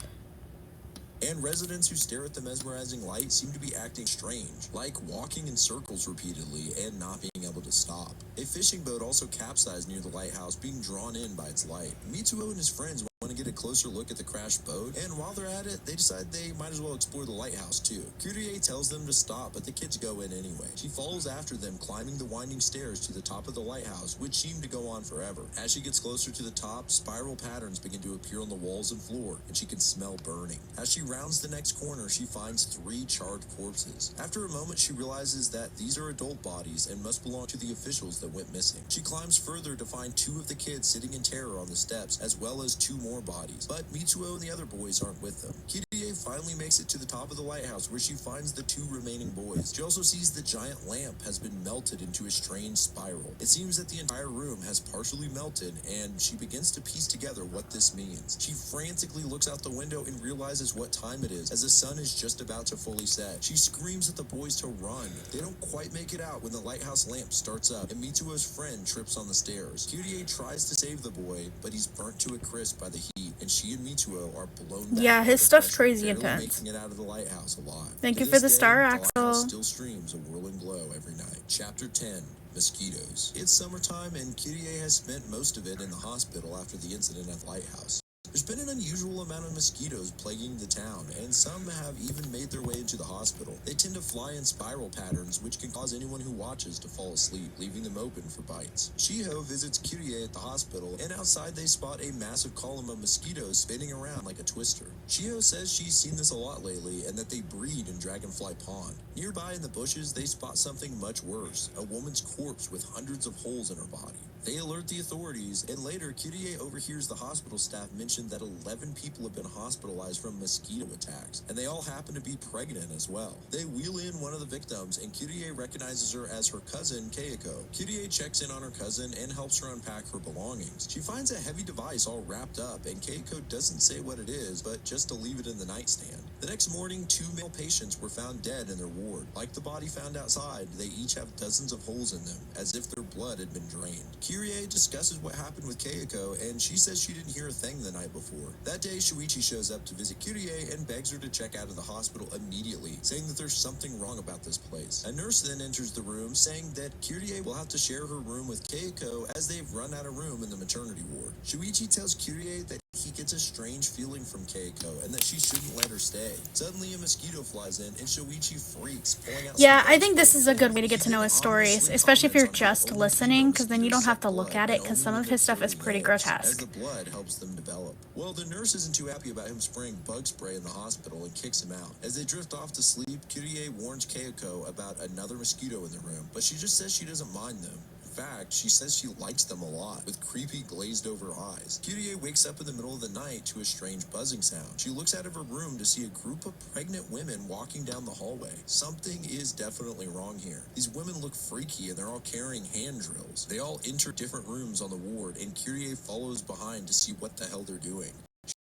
And residents who stare at the mesmerizing light seem to be acting strange, like walking in circles repeatedly and not being able to stop. A fishing boat also capsized near the lighthouse, being drawn in by its light. Mitsuo and his friends want to get a closer look at the crashed boat, and while they're at it, they decide they might as well explore the lighthouse too. Kyrie tells them to stop, but the kids go in anyway. She follows after them, climbing the winding stairs to the top of the lighthouse, which seem to go on forever. As she gets closer to the top, spiral patterns begin to appear on the walls and floor, and she can smell burning. As she rounds the next corner, she finds 3 charred corpses. After a moment, she realizes that these are adult bodies and must belong to the officials that went missing. She climbs further to find 2 of the kids sitting in terror on the steps, as well as 2 more bodies. But Mitsuo and the other boys aren't with them. Kirie finally makes it to the top of the lighthouse, where she finds the 2 remaining boys. She also sees the giant lamp has been melted into a strange spiral. It seems that the entire room has partially melted, and she begins to piece together what this means. She frantically looks out the window and realizes what time it is, as the sun is just about to fully set. She screams at the boys to run. They don't quite make it out when the lighthouse lamp starts up, and Mitsuo's friend trips on the stairs. Kirie tries to save the boy, but he's burnt to a crisp by the heat, and she and Mitsuo are blown back. Yeah, his stuff's crazy barely intense. making it out of the lighthouse alive. Thank To you for this the day, star, the Axel. lighthouse still streams a whirling glow every night. Chapter 10. Mosquitoes. It's summertime, and Kirie has spent most of it in the hospital after the incident at the lighthouse. There's been an unusual amount of mosquitoes plaguing the town, and some have even made their way into the hospital. They tend to fly in spiral patterns, which can cause anyone who watches to fall asleep, leaving them open for bites. Shiho visits Kirie at the hospital, and outside they spot a massive column of mosquitoes spinning around like a twister. Shiho says she's seen this a lot lately, and that they breed in Dragonfly Pond. Nearby in the bushes, they spot something much worse, a woman's corpse with hundreds of holes in her body. They alert the authorities, and later, Kirie overhears the hospital staff mention that 11 people have been hospitalized from mosquito attacks, and they all happen to be pregnant as well. They wheel in one of the victims, and Kirie recognizes her as her cousin, Keiko. Kirie checks in on her cousin and helps her unpack her belongings. She finds a heavy device all wrapped up, and Keiko doesn't say what it is, but just to leave it in the nightstand. The next morning, 2 male patients were found dead in their ward. Like the body found outside, they each have dozens of holes in them, as if their blood had been drained. Kirie discusses what happened with Keiko, and she says she didn't hear a thing the night before. That day, Shuichi shows up to visit Kirie and begs her to check out of the hospital immediately, saying that there's something wrong about this place. A nurse then enters the room, saying that Kirie will have to share her room with Keiko as they've run out of room in the maternity ward. Shuichi tells Kirie that he gets a strange feeling from Keiko and that she shouldn't let her stay. Suddenly, a mosquito flies in, and Shuichi freaks, pulling out. Yeah, I think this is a good way to get to know his stories, especially if you're just listening, because then you don't have to look at it, because some of his stuff is pretty As grotesque. the blood helps them develop. Well, the nurse isn't too happy about him spraying bug spray in the hospital and kicks him out. As they drift off to sleep, Kirie warns Keiko about another mosquito in the room, but she just says she doesn't mind them. In fact, she says she likes them a lot, with creepy glazed over eyes. Kirie wakes up in the middle of the night to a strange buzzing sound. She looks out of her room to see a group of pregnant women walking down the hallway. Something is definitely wrong here. These women look freaky, and they're all carrying hand drills. They all enter different rooms on the ward, and Kirie follows behind to see what the hell they're doing.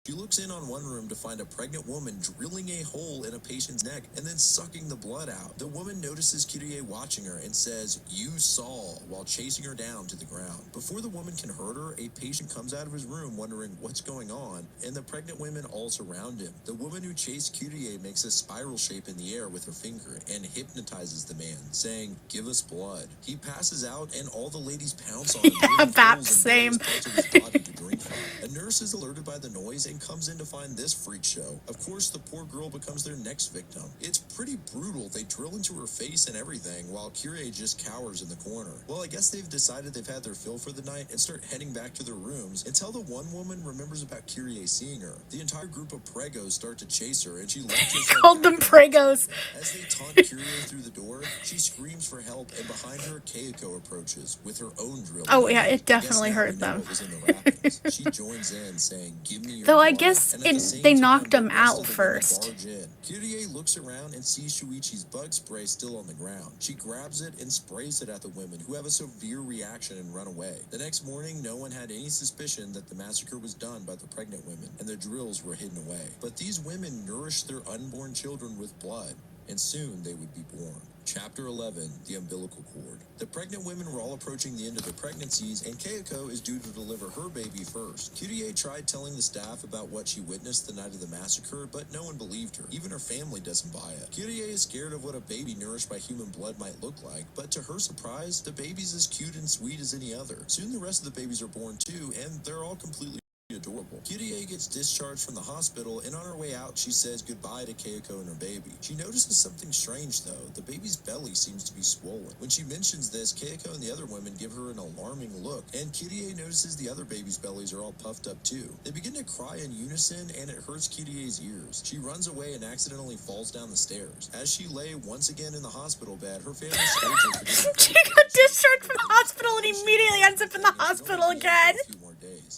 She looks in on one room to find a pregnant woman drilling a hole in a patient's neck and then sucking the blood out. The woman notices Kirie watching her and says, "You saw," while chasing her down to the ground. Before the woman can hurt her, a patient comes out of his room wondering what's going on, and the pregnant women all surround him. The woman who chased Kirie makes a spiral shape in the air with her finger and hypnotizes the man, saying, "Give us blood." He passes out, and all the ladies pounce on him. About same. A nurse is alerted by the noise and comes in to find this freak show. Of course, the poor girl becomes their next victim. It's pretty brutal. They drill into her face and everything, while Kirie just cowers in the corner. Well, I guess they've decided they've had their fill for the night and start heading back to their rooms until the one woman remembers about Kirie seeing her. The entire group of pregos start to chase her, and she launches her Called them pregos. As they taunt Kirie through the door, she screams for help, and behind her, Keiko approaches with her own drill. Oh yeah, it definitely hurt them. She joins in, saying, "Give me your Though I blood." guess And at the same they time, knocked the him rest out of the women first. barge in. Kirie looks around and sees Shuichi's bug spray still on the ground. She grabs it and sprays it at the women, who have a severe reaction and run away. The next morning, no one had any suspicion that the massacre was done by the pregnant women, and their drills were hidden away. But these women nourished their unborn children with blood, and soon they would be born. Chapter 11, The Umbilical Cord. The pregnant women were all approaching the end of their pregnancies, and Keiko is due to deliver her baby first. Kyrie tried telling the staff about what she witnessed the night of the massacre, but no one believed her. Even her family doesn't buy it. Kyrie is scared of what a baby nourished by human blood might look like, but to her surprise, the baby's as cute and sweet as any other. Soon the rest of the babies are born too, and they're all completely adorable. Kyrie gets discharged from the hospital, and on her way out, she says goodbye to Keiko and her baby. She notices something strange, though. The baby's belly seems to be swollen. When she mentions this, Keiko and the other women give her an alarming look, and Kyrie notices the other babies' bellies are all puffed up, too. They begin to cry in unison, and it hurts Kyrie's ears. She runs away and accidentally falls down the stairs. As she lay once again in the hospital bed, her family scolds her for getting She got discharged from the hospital and immediately ends up in the hospital again.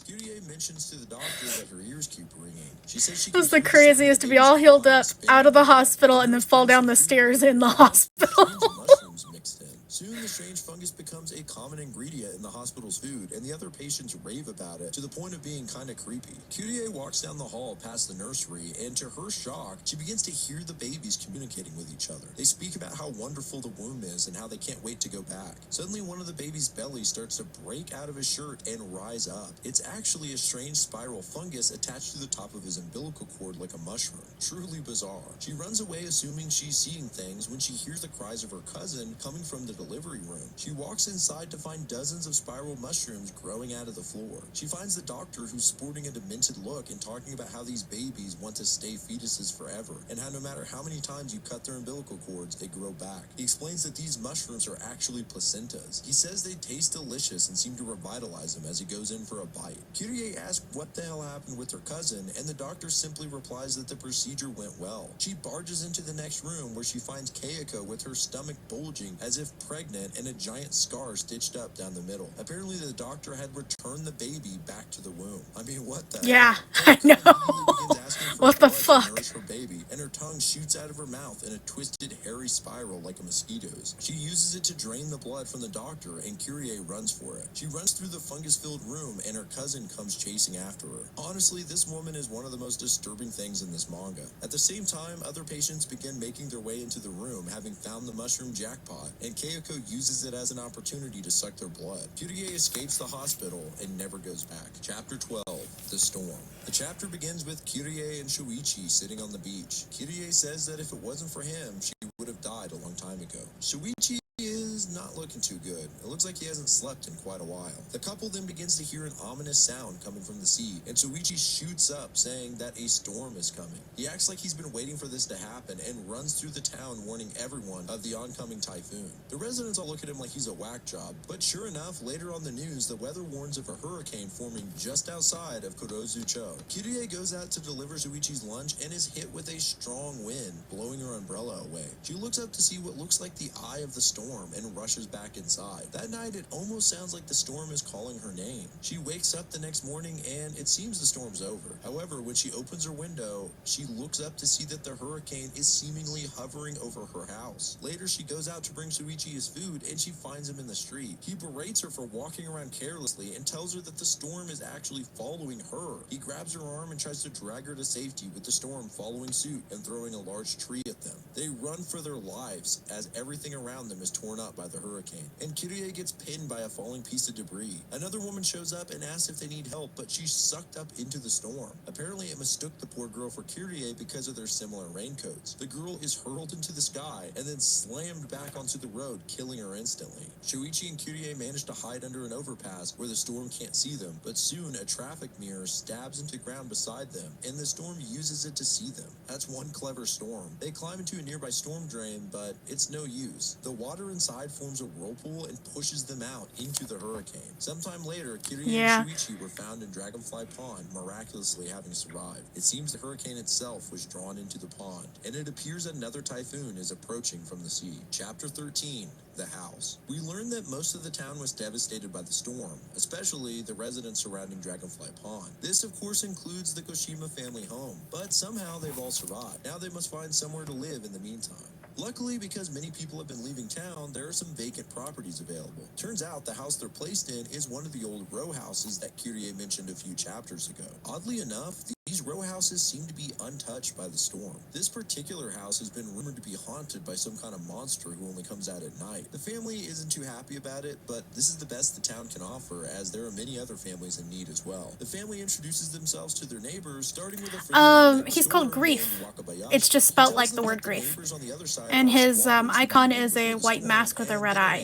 Kyrie mentions to the doctor that her ears keep ringing. She says she It was the craziest to be all healed up, out of the hospital, and then fall down the stairs in the hospital. mushrooms mixed in. Soon, the strange fungus becomes a common ingredient in the hospital's food, and the other patients rave about it to the point of being kind of creepy. Kyrie walks down the hall past the nursery, and to her shock, she begins to hear the babies communicating with each other. They speak about how wonderful the womb is and how they can't wait to go back. Suddenly, one of the baby's belly starts to break out of his shirt and rise up. It's actually a strange spiral fungus attached to the top of his umbilical cord like a mushroom. Truly bizarre. She runs away assuming she's seeing things when she hears the cries of her cousin coming from the delivery room. She walks inside to find dozens of spiral mushrooms growing out of the floor. She finds the doctor, who's sporting a demented look and talking about how these babies want to stay fetuses forever, and how no matter how many times you cut their umbilical cords, they grow back. He explains that these mushrooms are actually placentas. He says they taste delicious and seem to revitalize him as he goes in for a bite. Kyrie asks what the hell happened with her cousin, and the doctor simply replies that the procedure went well. She barges into the next room, where she finds Keiko with her stomach bulging as if pregnant and a giant scar stitched up down the middle. Apparently the doctor had returned the baby back to the womb. I mean, what the Yeah, hell? I know. Begins asking for What the blood to fuck? nourish her baby, and her tongue shoots out of her mouth in a twisted, hairy spiral like a mosquito's. She uses it to drain the blood from the doctor, and Kyrie runs for it. She runs through the fungus-filled room, and her cousin comes chasing after her. Honestly, this woman is one of the most disturbing things in this manga. At the same time, other patients begin making their way into the room, having found the mushroom jackpot, and Keiko uses it as an opportunity to suck their blood. Kyrie escapes the hospital and never goes back. Chapter 12, The Storm. The chapter begins with Kyrie and Shuichi sitting on the beach. Kyrie says that if it wasn't for him, she would have died a long time ago. Shuichi is not looking too good. It looks like he hasn't slept in quite a while. The couple then begins to hear an ominous sound coming from the sea, and Shuichi shoots up, saying that a storm is coming. He acts like he's been waiting for this to happen and runs through the town, warning everyone of the oncoming typhoon. The residents all look at him like he's a whack job, but sure enough, later on the news, the weather warns of a hurricane forming just outside of Kurozu-cho. Kyrie goes out to deliver Shuichi's lunch and is hit with a strong wind, blowing her umbrella away. She looks up to see what looks like the eye of the storm and rushes back inside. That night, it almost sounds like the storm is calling her name. She wakes up the next morning and it seems the storm's over. However, when she opens her window, she looks up to see that the hurricane is seemingly hovering over her house. Later, she goes out to bring Shuichi his food and she finds him in the street. He berates her for walking around carelessly and tells her that the storm is actually following her. He grabs her arm and tries to drag her to safety, with the storm following suit and throwing a large tree at them. They run for their lives as everything around them is torn up by the hurricane, and Kyrie gets pinned by a falling piece of debris. Another woman shows up and asks if they need help, but she's sucked up into the storm. Apparently, it mistook the poor girl for Kyrie because of their similar raincoats. The girl is hurled into the sky and then slammed back onto the road, killing her instantly. Shuichi and Kyrie manage to hide under an overpass where the storm can't see them, but soon a traffic mirror stabs into ground beside them, and the storm uses it to see them. That's one clever storm. They climb into a nearby storm drain, but it's no use. The water inside forms a whirlpool and pushes them out into the hurricane. Sometime later, Kyrie and Shuichi were found in Dragonfly Pond, miraculously having survived. It seems the hurricane itself was drawn into the pond, and it appears another typhoon is approaching from the sea. Chapter 13, The House. We learn that most of the town was devastated by the storm, especially the residents surrounding Dragonfly Pond. This, of course, includes the Koshima family home, but somehow they've all survived. Now they must find somewhere to live in the meantime. Luckily, because many people have been leaving town, there are some vacant properties available. Turns out the house they're placed in is one of the old row houses that Kyrie mentioned a few chapters ago. Oddly enough, the These row houses seem to be untouched by the storm. This particular house has been rumored to be haunted by some kind of monster who only comes out at night. The family isn't too happy about it, but this is the best the town can offer, as there are many other families in need as well. The family introduces themselves to their neighbors, starting with a He's called Grief. It's just spelt like the word grief. And his icon is a white mask with a red eye.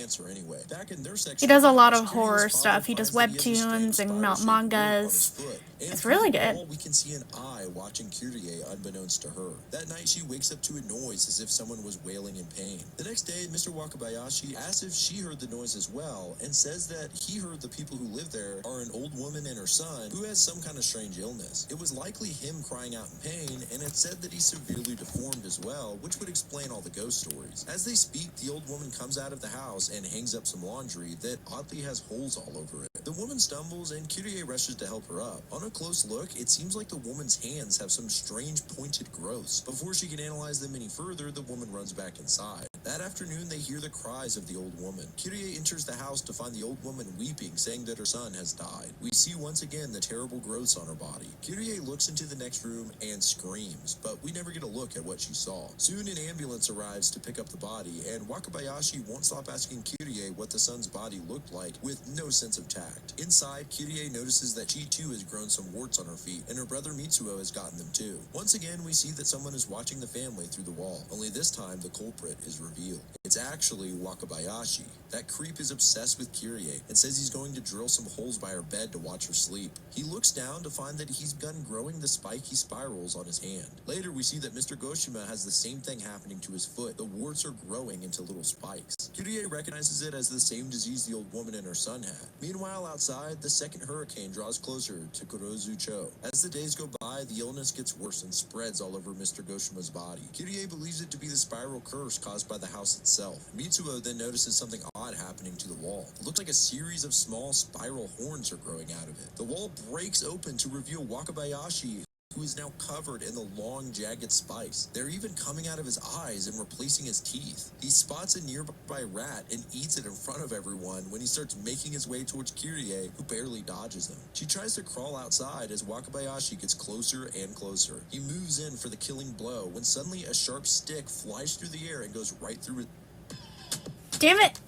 He does a lot of horror stuff. He does webtoons and mangas. It's really good. We can see an eye watching Kyrie unbeknownst to her. That night she wakes up to a noise as if someone was wailing in pain. The next day, Mr. Wakabayashi asks if she heard the noise as well and says that he heard the people who live there are an old woman and her son who has some kind of strange illness. It was likely him crying out in pain, and it said that he's severely deformed as well, which would explain all the ghost stories. As they speak, the old woman comes out of the house and hangs up some laundry that oddly has holes all over it. The woman stumbles and Kyrie rushes to help her up. On a close look, it seems like the woman's hands have some strange pointed growths. Before she can analyze them any further, the woman runs back inside. That afternoon, they hear the cries of the old woman. Kyrie enters the house to find the old woman weeping, saying that her son has died. We see once again the terrible growths on her body. Kyrie looks into the next room and screams, but we never get a look at what she saw. Soon an ambulance arrives to pick up the body, and Wakabayashi won't stop asking Kyrie what the son's body looked like, with no sense of tact. Inside, Kyrie notices that she too has grown some warts on her feet, and her brother Mitsuo has gotten them too. Once again, we see that someone is watching the family through the wall, only this time the culprit is revealed. It's actually Wakabayashi. That creep is obsessed with Kyrie and says he's going to drill some holes by her bed to watch her sleep. He looks down to find that he's begun growing the spiky spirals on his hand. Later, we see that Mr. Goshima has the same thing happening to his foot. The warts are growing into little spikes. Kyrie recognizes it as the same disease the old woman and her son had. Meanwhile, outside, the second hurricane draws closer to Kurozu-cho. As the days go by, the illness gets worse and spreads all over Mr. Goshima's body. Kyrie believes it to be the spiral curse caused by the house itself. Mitsuo then notices something odd happening to the wall. It looks like a series of small spiral horns are growing out of it. The wall breaks open to reveal Wakabayashi, who is now covered in the long, jagged spikes. They're even coming out of his eyes and replacing his teeth. He spots a nearby rat and eats it in front of everyone when he starts making his way towards Kyrie, who barely dodges him. She tries to crawl outside as Wakabayashi gets closer and closer. He moves in for the killing blow when suddenly a sharp stick flies through the air and goes right through it. Damn it!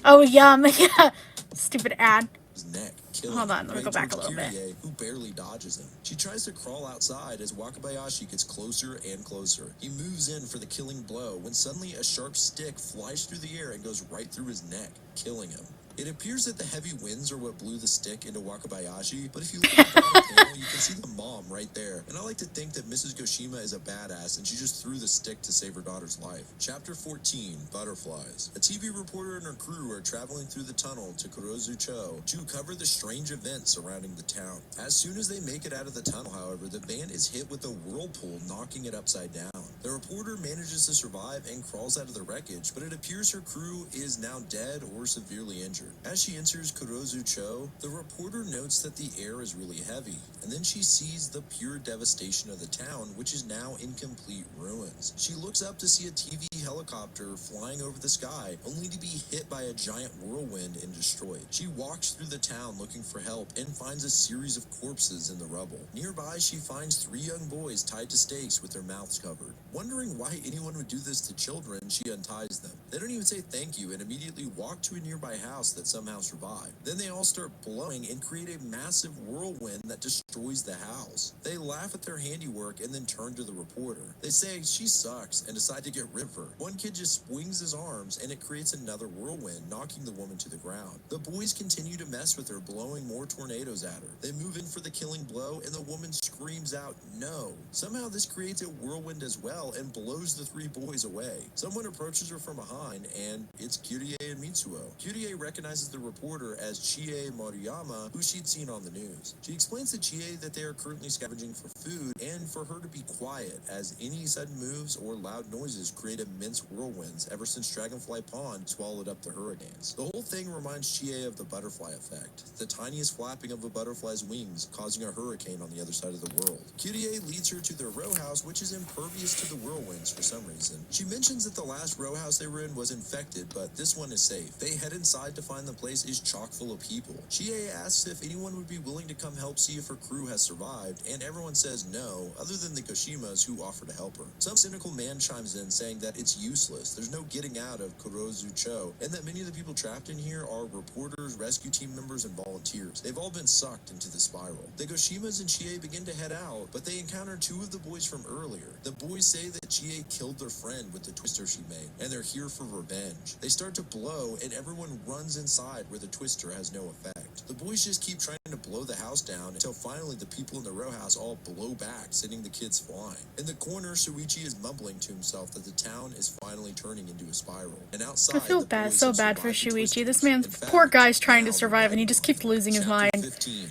Oh, yum. Yeah. Stupid ad. His neck. Hold on, let me go back a little bit. Who barely dodges him. She tries to crawl outside as Wakabayashi gets closer and closer. He moves in for the killing blow when suddenly a sharp stick flies through the air and goes right through his neck, killing him. It appears that the heavy winds are what blew the stick into Wakabayashi, but if you look at the bottom panel, you can see the mom right there. And I like to think that Mrs. Goshima is a badass and she just threw the stick to save her daughter's life. Chapter 14, Butterflies. A TV reporter and her crew are traveling through the tunnel to Kurozu-cho to cover the strange events surrounding the town. As soon as they make it out of the tunnel, however, the van is hit with a whirlpool, knocking it upside down. The reporter manages to survive and crawls out of the wreckage, but it appears her crew is now dead or severely injured. As she enters Kurozu-cho, the reporter notes that the air is really heavy, and then she sees the pure devastation of the town, which is now in complete ruins. She looks up to see a TV helicopter flying over the sky, only to be hit by a giant whirlwind and destroyed. She walks through the town looking for help and finds a series of corpses in the rubble. Nearby, she finds 3 young boys tied to stakes with their mouths covered. Wondering why anyone would do this to children, she unties them. They don't even say thank you and immediately walk to a nearby house that somehow survived. Then they all start blowing and create a massive whirlwind that destroys the house. They laugh at their handiwork and then turn to the reporter. They say she sucks and decide to get rid of her. One kid just swings his arms and it creates another whirlwind, knocking the woman to the ground. The boys continue to mess with her, blowing more tornadoes at her. They move in for the killing blow and the woman screams out, "No." Somehow this creates a whirlwind as well and blows the 3 boys away. Someone approaches her from behind and it's Kyrie and Mitsuo. Kyrie recognizes the reporter as Chie Moriyama, who she'd seen on the news. She explains to Chie that they are currently scavenging for food and for her to be quiet, as any sudden moves or loud noises create immense whirlwinds ever since Dragonfly Pond swallowed up the hurricanes. The whole thing reminds Chie of the butterfly effect, the tiniest flapping of a butterfly's wings causing a hurricane on the other side of the world. Kyrie leads her to their row house, which is impervious to the the whirlwinds for some reason. She mentions that the last row house they were in was infected, but this one is safe. They head inside to find the place is chock full of people. Chie asks if anyone would be willing to come help see if her crew has survived, and everyone says no, other than the Goshimas who offer to help her. Some cynical man chimes in saying that it's useless, there's no getting out of Kurozu-cho, and that many of the people trapped in here are reporters, rescue team members, and volunteers. They've all been sucked into the spiral. The Goshimas and Chie begin to head out, but they encounter two of the boys from earlier. The boys say that Chie killed their friend with the twister she made, and they're here for revenge. They start to blow, and everyone runs inside where the twister has no effect. The boys just keep trying to blow the house down until finally the people in the row house all blow back, sending the kids flying. In the corner, Shuichi is mumbling to himself that the town is finally turning into a spiral. And outside, I feel so bad for Shuichi. This man's poor guy's trying to survive and he just keeps losing his mind.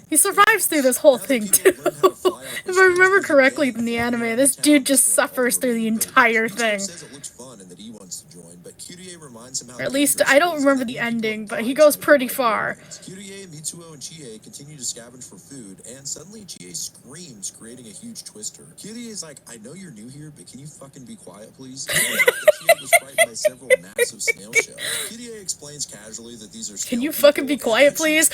He survives through this whole thing too. If I remember correctly in the anime, this dude just suffers through the entire thing. Or at least, I don't remember the ending, but he goes pretty far. Kyrie, Mitsuo, and Chie continue to scavenge for food, and suddenly Chie screams, creating a huge twister. Kyrie is like, I know you're new here, but can you fucking be quiet, please? Chie was frightened by several massive snail shells. Kyrie explains casually that these are Can you fucking be quiet, please?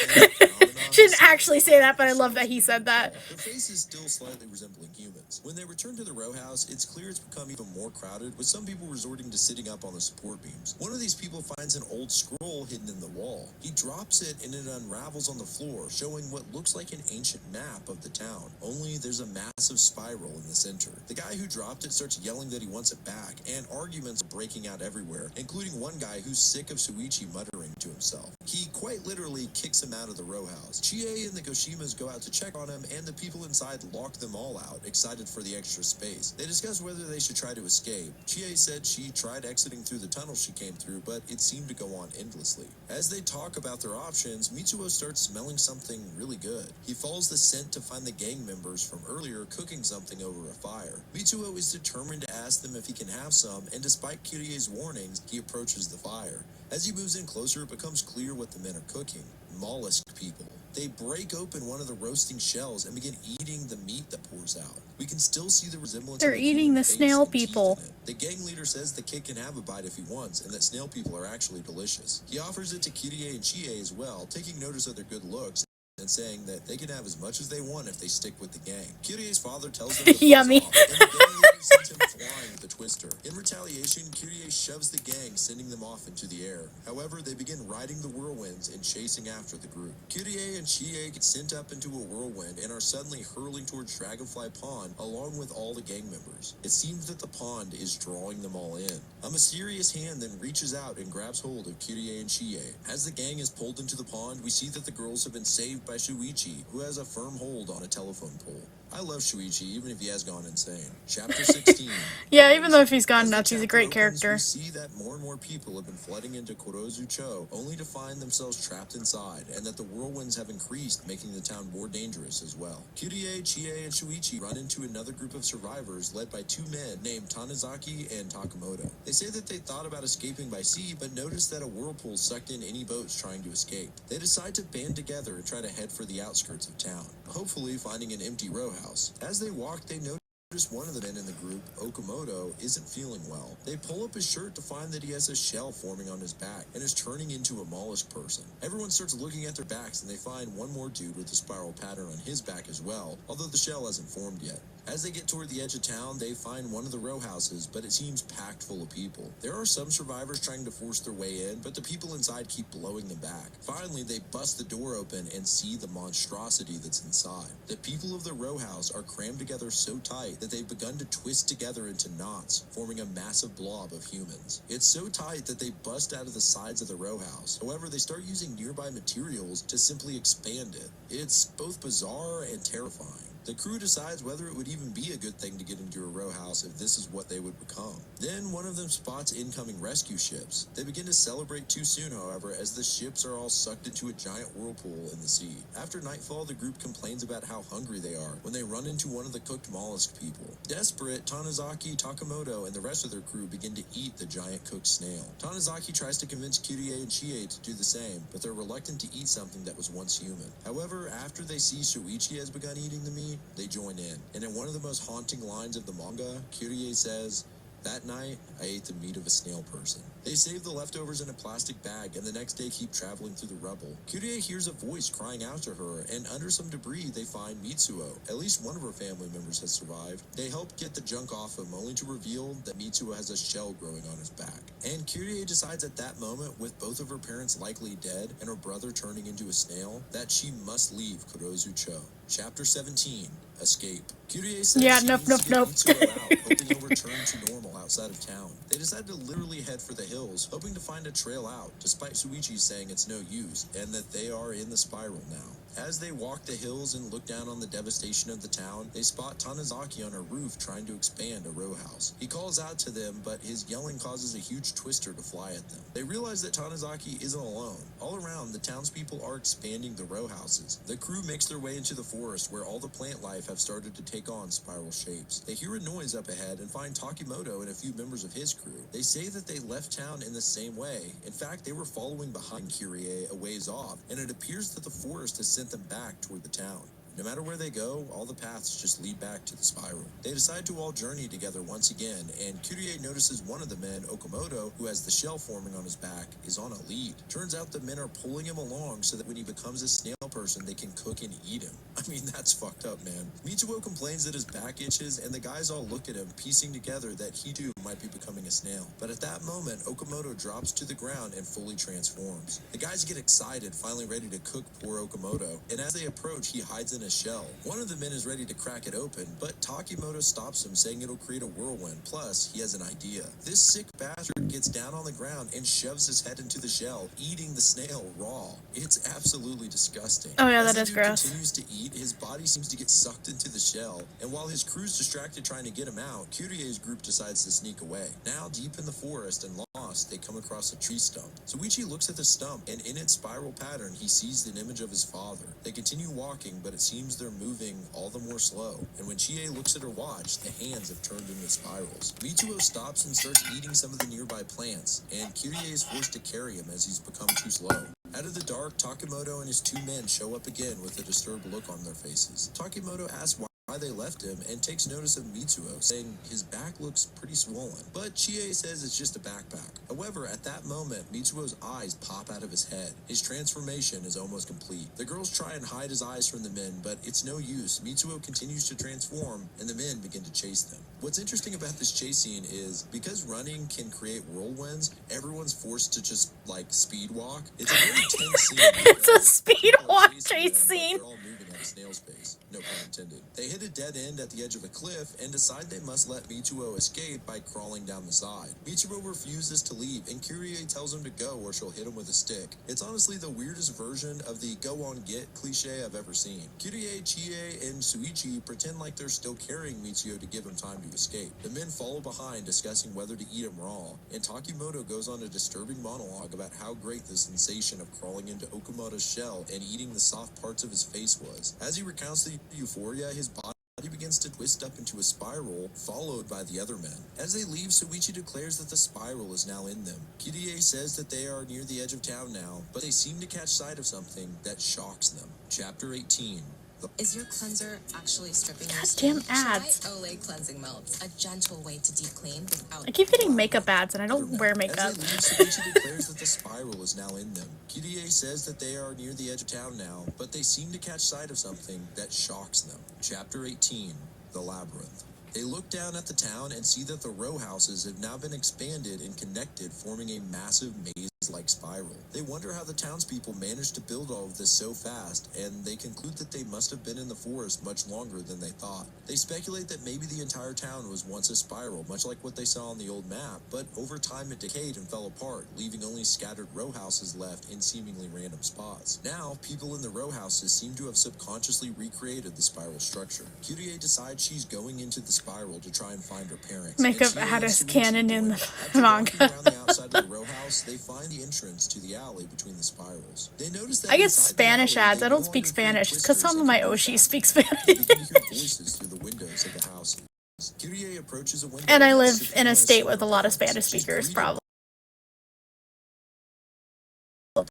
She didn't actually say that, but I love that he said that. Their faces still slightly resembling humans. When they return to the row house, it's clear it's become even more crowded, with some people resorting to sitting up on the support beams. One of these people finds an old scroll hidden in the wall. He drops it and it unravels on the floor, showing what looks like an ancient map of the town. Only there's a massive spiral in the center. The guy who dropped it starts yelling that he wants it back, and arguments are breaking out everywhere, including one guy who's sick of Shuichi muttering to himself. He quite literally kicks him out of the row house. Chie and the Goshimas go out to check on him, and the people inside lock them all out, excited for the extra space. They discuss whether they should try to escape. Chie said she tried exiting through the tunnel she came through, but it seemed to go on endlessly. As they talk about their options, Mitsuo starts smelling something really good. He follows the scent to find the gang members from earlier cooking something over a fire. Mitsuo is determined to ask them if he can have some, and despite Kirie's warnings, he approaches the fire. As he moves in closer, it becomes clear what the men are cooking. Mollusk people. They break open one of the roasting shells and begin eating the meat that pours out. We can still see the resemblance. They're eating the snail people. The gang leader says the kid can have a bite if he wants, and that snail people are actually delicious. He offers it to Kirie and Chie as well, taking notice of their good looks and saying that they can have as much as they want if they stick with the gang. Kirie's father tells them to Yummy. off, and the gang leader sends him flying with the twister. In retaliation, Kirie shoves the gang, sending them off into the air. However, they begin riding the whirlwinds and chasing after the group. Kirie and Chie get sent up into a whirlwind and are suddenly hurling towards Dragonfly Pond along with all the gang members. It seems that the pond is drawing them all in. A mysterious hand then reaches out and grabs hold of Kirie and Chie. As the gang is pulled into the pond, we see that the girls have been saved by Shuichi, who has a firm hold on a telephone pole. I love Shuichi, even if he has gone insane. Chapter 16. Yeah, even though if he's gone nuts, he's a great character. We see that more and more people have been flooding into Kurozu-cho, only to find themselves trapped inside, and that the whirlwinds have increased, making the town more dangerous as well. Kirie, Chie, and Shuichi run into another group of survivors led by two men named Tanizaki and Takamoto. They say that they thought about escaping by sea, but noticed that a whirlpool sucked in any boats trying to escape. They decide to band together and try to head for the outskirts of town, hopefully finding an empty row house. As they walk, they notice one of the men in the group, Okamoto, isn't feeling well. They pull up his shirt to find that he has a shell forming on his back and is turning into a mollusk person. Everyone starts looking at their backs and they find one more dude with a spiral pattern on his back as well, although the shell hasn't formed yet. As they get toward the edge of town, they find one of the row houses, but it seems packed full of people. There are some survivors trying to force their way in, but the people inside keep blowing them back. Finally, they bust the door open and see the monstrosity that's inside. The people of the row house are crammed together so tight that they've begun to twist together into knots, forming a massive blob of humans. It's so tight that they bust out of the sides of the row house. However, they start using nearby materials to simply expand it. It's both bizarre and terrifying. The crew decides whether it would even be a good thing to get into a row house if this is what they would become. Then one of them spots incoming rescue ships. They begin to celebrate too soon, however, as the ships are all sucked into a giant whirlpool in the sea. After nightfall, the group complains about how hungry they are when they run into one of the cooked mollusk people. Desperate, Tanizaki, Takamoto, and the rest of their crew begin to eat the giant cooked snail. Tanizaki tries to convince Kirie and Chie to do the same, but they're reluctant to eat something that was once human. However, after they see Shuichi has begun eating the meat, meet, they join in. And in one of the most haunting lines of the manga, Kyrie says, "That night, I ate the meat of a snail person." They save the leftovers in a plastic bag and the next day keep traveling through the rubble. Kyrie hears a voice crying out to her, and under some debris they find Mitsuo. At least one of her family members has survived. They help get the junk off him, only to reveal that Mitsuo has a shell growing on his back. And Kyrie decides at that moment, with both of her parents likely dead and her brother turning into a snail, that she must leave Kurozu-cho. Chapter 17. Escape. Kyrie says Yeah, she nope, needs to get nope, Mitsuo out, hoping he'll return to normal outside of town. They decide to literally head for the hills, hoping to find a trail out, despite Shuichi saying it's no use, and that they are in the spiral now. As they walk the hills and look down on the devastation of the town, they spot Tanizaki on a roof trying to expand a row house. He calls out to them, but his yelling causes a huge twister to fly at them. They realize that Tanizaki isn't alone. All around, the townspeople are expanding the row houses. The crew makes their way into the forest, where all the plant life have started to take on spiral shapes. They hear a noise up ahead and find Takimoto and a few members of his crew. They say that they left town in the same way. In fact, they were following behind Kyrie a ways off, and it appears that the forest has sent them back toward the town. No matter where they go, all the paths just lead back to the spiral. They decide to all journey together once again, and Kyrie notices one of the men, Okamoto, who has the shell forming on his back, is on a lead. Turns out the men are pulling him along so that when he becomes a snail person, they can cook and eat him. I mean, that's fucked up, man. Mitsuo complains that his back itches, and the guys all look at him, piecing together that he too might be becoming a snail. But at that moment, Okamoto drops to the ground and fully transforms. The guys get excited, finally ready to cook poor Okamoto, and as they approach, he hides in a shell. One of the men is ready to crack it open, but Takimoto stops him, saying it'll create a whirlwind. Plus, he has an idea. This sick bastard gets down on the ground and shoves his head into the shell, eating the snail raw. It's absolutely disgusting. Oh yeah, As that the is dude gross. continues to eat, his body seems to get sucked into the shell, and while his crew's distracted trying to get him out, Kurie's group decides to sneak away. Now, deep in the forest and lost, they come across a tree stump. Shuichi looks at the stump, and in its spiral pattern, he sees an image of his father. They continue walking, but it seems they're moving all the more slow, and when Chie looks at her watch, the hands have turned into spirals. Mitsuo stops and starts eating some of the nearby plants, and Kyrie is forced to carry him as he's become too slow. Out of the dark, Takimoto and his two men show up again with a disturbed look on their faces. Takimoto asks why they left him and takes notice of Mitsuo, saying his back looks pretty swollen. But Chie says it's just a backpack. However, at that moment, Mitsuo's eyes pop out of his head. His transformation is almost complete. The girls try and hide his eyes from the men, but it's no use. Mitsuo continues to transform, and the men begin to chase them. What's interesting about this chase scene is, because running can create whirlwinds, everyone's forced to just, speed walk. It's a very tense scene. It's a speed walk chase scene. They're all moving at a snail's pace. No pun intended. They hit a dead end at the edge of a cliff and decide they must let Mitsuo escape by crawling down the side. Mitsuo refuses to leave, and Kyrie tells him to go or she'll hit him with a stick. It's honestly the weirdest version of the go on get cliche I've ever seen. Kyrie, Chie, and Shuichi pretend like they're still carrying Mitsuo to give him time to escape. The men follow behind, discussing whether to eat him raw, and Takimoto goes on a disturbing monologue about how great the sensation of crawling into Okamoto's shell and eating the soft parts of his face was. As he recounts the euphoria, his body begins to twist up into a spiral, followed by the other men. As they leave, Shuichi declares that the spiral is now in them. Kyrie says that they are near the edge of town now, but they seem to catch sight of something that shocks them. Chapter 18. Is your cleanser actually stripping your Goddamn skin? ads. Try Olay Cleansing Melts, a gentle way to deep clean without... I keep getting makeup ads, and I don't wear makeup. As they leave, Shuichi declares that the spiral is now in them. Kyrie says that they are near the edge of town now, but they seem to catch sight of something that shocks them. Chapter 18. The Labyrinth. They look down at the town and see that the row houses have now been expanded and connected, forming a massive maze-like spiral. They wonder how the townspeople managed to build all of this so fast, and they conclude that they must have been in the forest much longer than they thought. They speculate that maybe the entire town was once a spiral, much like what they saw on the old map, but over time it decayed and fell apart, leaving only scattered row houses left in seemingly random spots. Now, people in the row houses seem to have subconsciously recreated the spiral structure. Kyrie decides she's going into the spiral to try and find her parents. Makeup ad is canon in the manga. Around the outside of the row house, they find the entrance to the alley between the spirals. They notice that I get inside the Spanish alley, ads. they I no don't speak longer Spanish. hear It's because some of my whispers and Oshis speak They Spanish. begin to hear voices through the windows of the house. Kyrie approaches a window And I and live sits in a on state with a lot of sofa. Spanish She's speakers, greeted probably.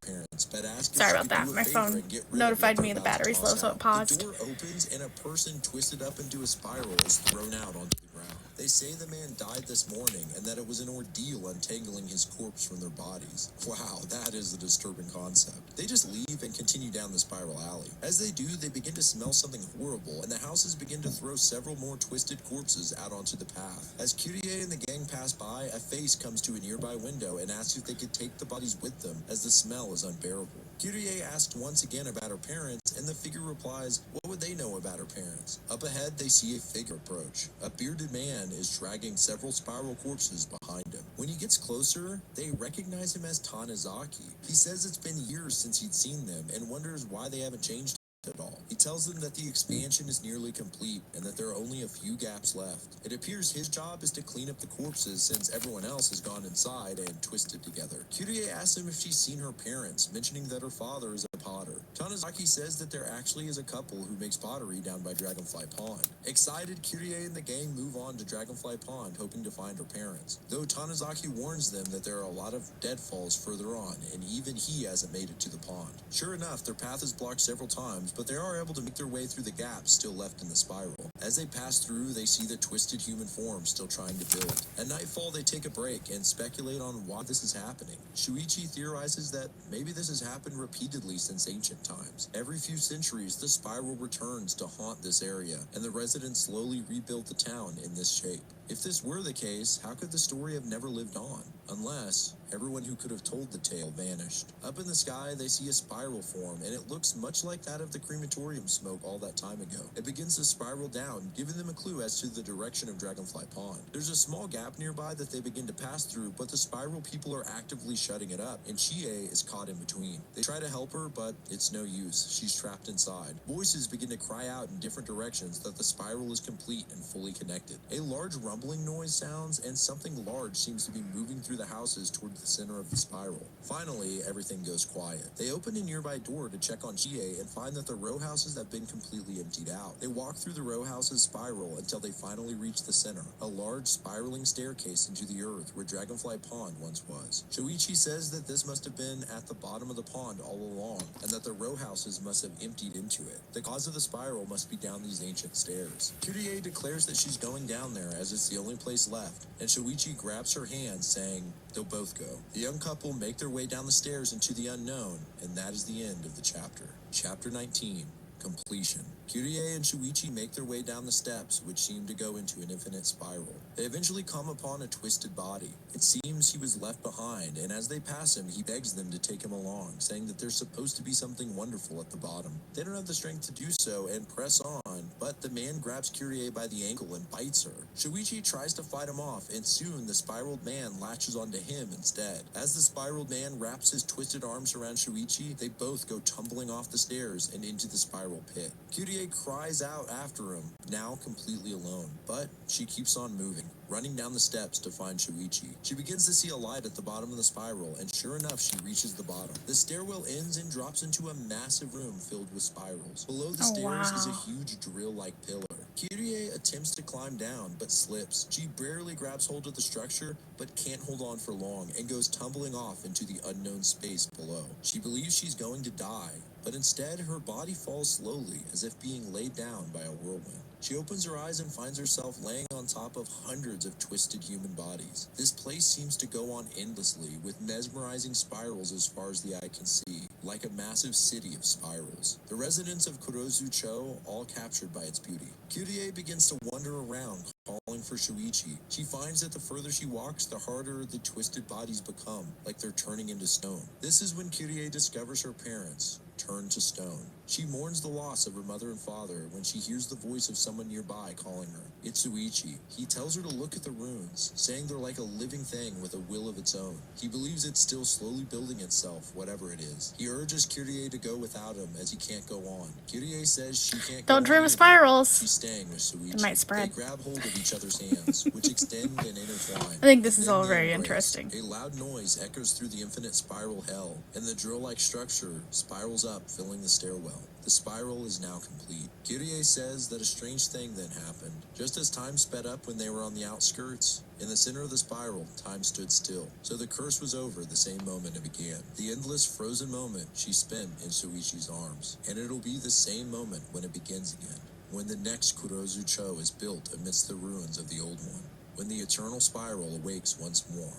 Parents, but ask if Sorry she about could that. do a My favor phone and get rid of notified what me the they're about to battery's low, toss so it out. paused. The door opens and a person twisted up into a spiral is thrown out onto the ground. They say the man died this morning and that it was an ordeal untangling his corpse from their bodies. Wow, that is a disturbing concept. They just leave and continue down the spiral alley. As they do, they begin to smell something horrible, and the houses begin to throw several more twisted corpses out onto the path. As Kyrie and the gang pass by, a face comes to a nearby window and asks if they could take the bodies with them, as the smell is unbearable. Kyrie asks once again about her parents, and the figure replies, what would they know about her parents? Up ahead, they see a figure approach. A bearded man is dragging several spiral corpses behind him. When he gets closer, they recognize him as Tanizaki. He says it's been years since he'd seen them and wonders why they haven't changed at all. He tells them that the expansion is nearly complete and that there are only a few gaps left. It appears his job is to clean up the corpses since everyone else has gone inside and twisted together. Kyrie asks him if she's seen her parents, mentioning that her father is a potter. Tanizaki says that there actually is a couple who makes pottery down by Dragonfly Pond. Excited, Kyrie and the gang move on to Dragonfly Pond, hoping to find her parents. Though Tanizaki warns them that there are a lot of deadfalls further on, and even he hasn't made it to the pond. Sure enough, their path is blocked several times, but they are able to make their way through the gaps still left in the spiral. As they pass through, they see the twisted human form still trying to build. At nightfall, they take a break and speculate on why this is happening. Shuichi theorizes that maybe this has happened repeatedly since ancient times. Every few centuries, the spiral returns to haunt this area, and the residents slowly rebuild the town in this shape. If this were the case, how could the story have never lived on? Unless everyone who could have told the tale vanished. Up in the sky, they see a spiral form, and it looks much like that of the crematorium smoke all that time ago. It begins to spiral down, giving them a clue as to the direction of Dragonfly Pond. There's a small gap nearby that they begin to pass through, but the spiral people are actively shutting it up, and Chie is caught in between. They try to help her, but it's no use. She's trapped inside. Voices begin to cry out in different directions that the spiral is complete and fully connected. A large rumbling noise sounds, and something large seems to be moving through the houses toward the center of the spiral. Finally, everything goes quiet. They open a nearby door to check on Chie and find that the row houses have been completely emptied out. They walk through the row houses spiral until they finally reach the center, a large spiraling staircase into the earth where Dragonfly Pond once was. Shoichi says that this must have been at the bottom of the pond all along, and that the row houses must have emptied into it. The cause of the spiral must be down these ancient stairs. Kyrie declares that she's going down there as it's the only place left, and Shoichi grabs her hand, saying they'll both go. The young couple make their way down the stairs into the unknown, and that is the end of the chapter. Chapter 19. Completion. Kyrie and Shuichi make their way down the steps, which seem to go into an infinite spiral. They eventually come upon a twisted body. It seems he was left behind, and as they pass him, he begs them to take him along, saying that there's supposed to be something wonderful at the bottom. They don't have the strength to do so and press on, but the man grabs Kyrie by the ankle and bites her. Shuichi tries to fight him off, and soon the spiraled man latches onto him instead. As the spiraled man wraps his twisted arms around Shuichi, they both go tumbling off the stairs and into the spiral pit. Kyrie cries out after him, now completely alone, but she keeps on moving, running down the steps to find Shuichi. She begins to see a light at the bottom of the spiral, and sure enough, she reaches the bottom. The stairwell ends and drops into a massive room filled with spirals. Below the stairs is a huge drill-like pillar. Kyrie attempts to climb down, but slips. She barely grabs hold of the structure, but can't hold on for long, and goes tumbling off into the unknown space below. She believes she's going to die, but instead her body falls slowly, as if being laid down by a whirlwind. She opens her eyes and finds herself laying on top of hundreds of twisted human bodies. This place seems to go on endlessly, with mesmerizing spirals as far as the eye can see, like a massive city of spirals. The residents of Kurozu-cho, all captured by its beauty. Kyrie begins to wander around, calling for Shuichi. She finds that the further she walks, the harder the twisted bodies become, like they're turning into stone. This is when Kyrie discovers her parents turned to stone. She mourns the loss of her mother and father when she hears the voice of someone nearby calling her. It's Shuichi. He tells her to look at the runes, saying they're like a living thing with a will of its own. He believes it's still slowly building itself, whatever it is. He urges Kyrie to go without him, as he can't go on. Kyrie says she can't Don't go dream on of either. spirals. She's staying with Shuichi. It might spread. They grab hold of each other's hands, which extend and intertwine. I think this is Then all they very embrace. interesting. A loud noise echoes through the infinite spiral hell, and the drill-like structure spirals up, filling the stairwell. The spiral is now complete. Kyrie says that a strange thing then happened. Just as time sped up when they were on the outskirts, in the center of the spiral, time stood still. So the curse was over the same moment it began. The endless frozen moment she spent in Shuichi's arms. And it'll be the same moment when it begins again. When the next Kurozu-cho is built amidst the ruins of the old one. When the eternal spiral awakes once more.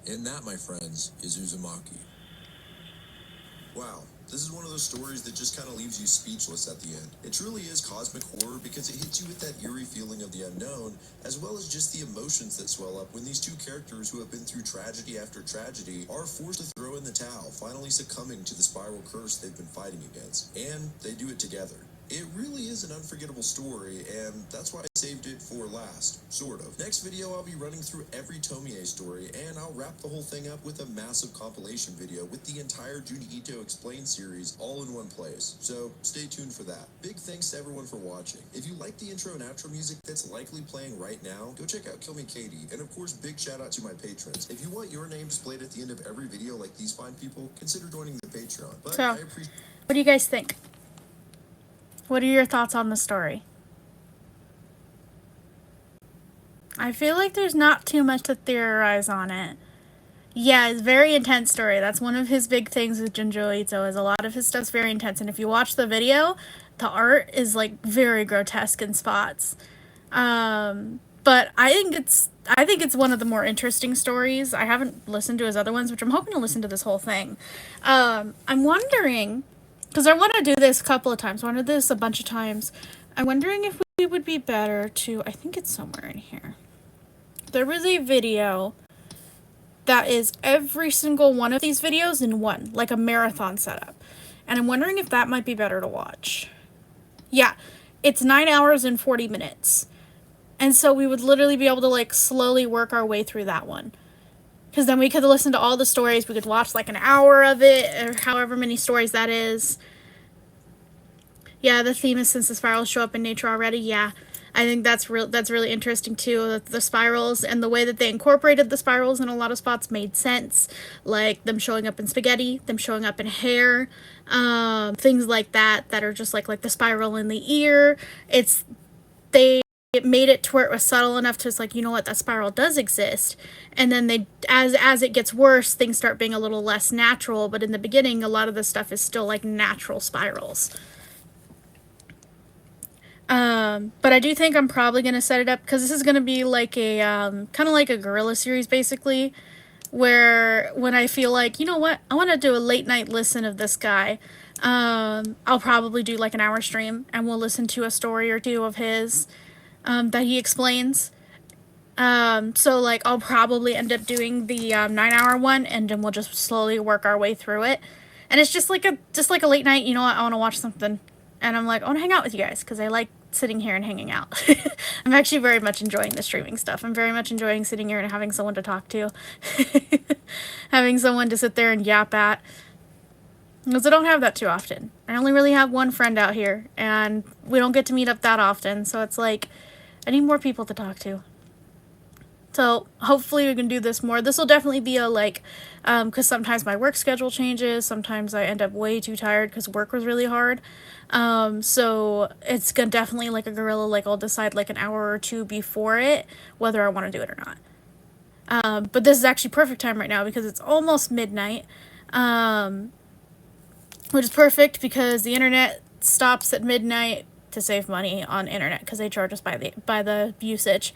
And that, my friends, is Uzumaki. Wow, this is one of those stories that just kind of leaves you speechless at the end. It truly is cosmic horror because it hits you with that eerie feeling of the unknown, as well as just the emotions that swell up when these two characters who have been through tragedy after tragedy are forced to throw in the towel, finally succumbing to the spiral curse they've been fighting against. And they do it together. It really is an unforgettable story, and that's why I saved it for last, sort of. Next video, I'll be running through every Tomie story, and I'll wrap the whole thing up with a massive compilation video with the entire Junji Ito Explained series all in one place. So stay tuned for that. Big thanks to everyone for watching. If you like the intro and outro music that's likely playing right now, go check out Kill Me Katie, and of course, big shout out to my patrons. If you want your name displayed at the end of every video like these fine people, consider joining the Patreon. But So, I appreciate. what do you guys think? What are your thoughts on the story? I feel like there's not too much to theorize on it. Yeah, it's a very intense story. That's one of his big things with Junji Ito, is a lot of his stuff's very intense. And if you watch the video, the art is like very grotesque in spots. But I think it's one of the more interesting stories. I haven't listened to his other ones, which I'm hoping to listen to this whole thing. I'm wondering, because I want to do this a couple of times. I wanted this a bunch of times. I'm wondering if we would be better to, I think it's somewhere in here. There was a video that is every single one of these videos in one, like a marathon setup. And I'm wondering if that might be better to watch. Yeah, it's 9 hours and 40 minutes. And so we would literally be able to like slowly work our way through that one. Because then we could listen to all the stories. We could watch like an hour of it, or however many stories that is. Yeah, the theme is since the spirals show up in nature already. Yeah, I think that's really interesting too. The spirals and the way that they incorporated the spirals in a lot of spots made sense. Like them showing up in spaghetti, them showing up in hair, things like that are just like the spiral in the ear. It made it to where it was subtle enough to, it's like, you know what, that spiral does exist. And then they, as it gets worse, things start being a little less natural. But in the beginning, a lot of the stuff is still like natural spirals. But I do think I'm probably going to set it up, because this is going to be like a, kind of like a guerrilla series, basically. Where when I feel like, you know what, I want to do a late night listen of this guy. I'll probably do like an hour stream, and we'll listen to a story or two of his. That he explains. So like I'll probably end up doing the 9-hour one, and then we'll just slowly work our way through it. And it's just like a late night, you know what, I want to watch something, and I'm like, I want to hang out with you guys because I like sitting here and hanging out. I'm actually very much enjoying the streaming stuff. I'm very much enjoying sitting here and having someone to talk to. Having someone to sit there and yap at. Because I don't have that too often. I only really have one friend out here, and we don't get to meet up that often, so it's like, I need more people to talk to. So hopefully we can do this more. This will definitely be a like, because sometimes my work schedule changes. Sometimes I end up way too tired because work was really hard. So it's gonna definitely like a guerrilla, like I'll decide like an hour or two before it, whether I want to do it or not. But this is actually perfect time right now because it's almost midnight. Which is perfect because the internet stops at midnight to save money on internet because they charge us by the usage.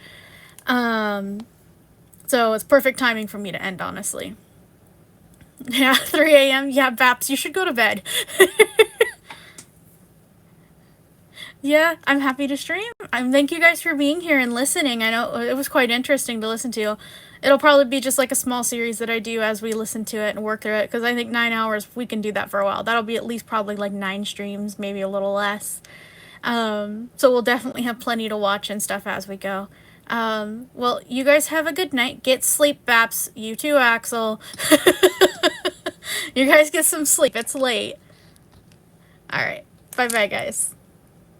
So it's perfect timing for me to end, honestly. Yeah, 3 a.m. Yeah, Baps, you should go to bed. Yeah, I'm happy to stream. Thank you guys for being here and listening. I know it was quite interesting to listen to. It'll probably be just like a small series that I do as we listen to it and work through it, because I think 9 hours, we can do that for a while. That'll be at least probably like 9 streams, maybe a little less. So we'll definitely have plenty to watch and stuff as we go. Well, you guys have a good night. Get sleep, Baps. You too, Axel. You guys get some sleep. It's late. Alright. Bye-bye, guys.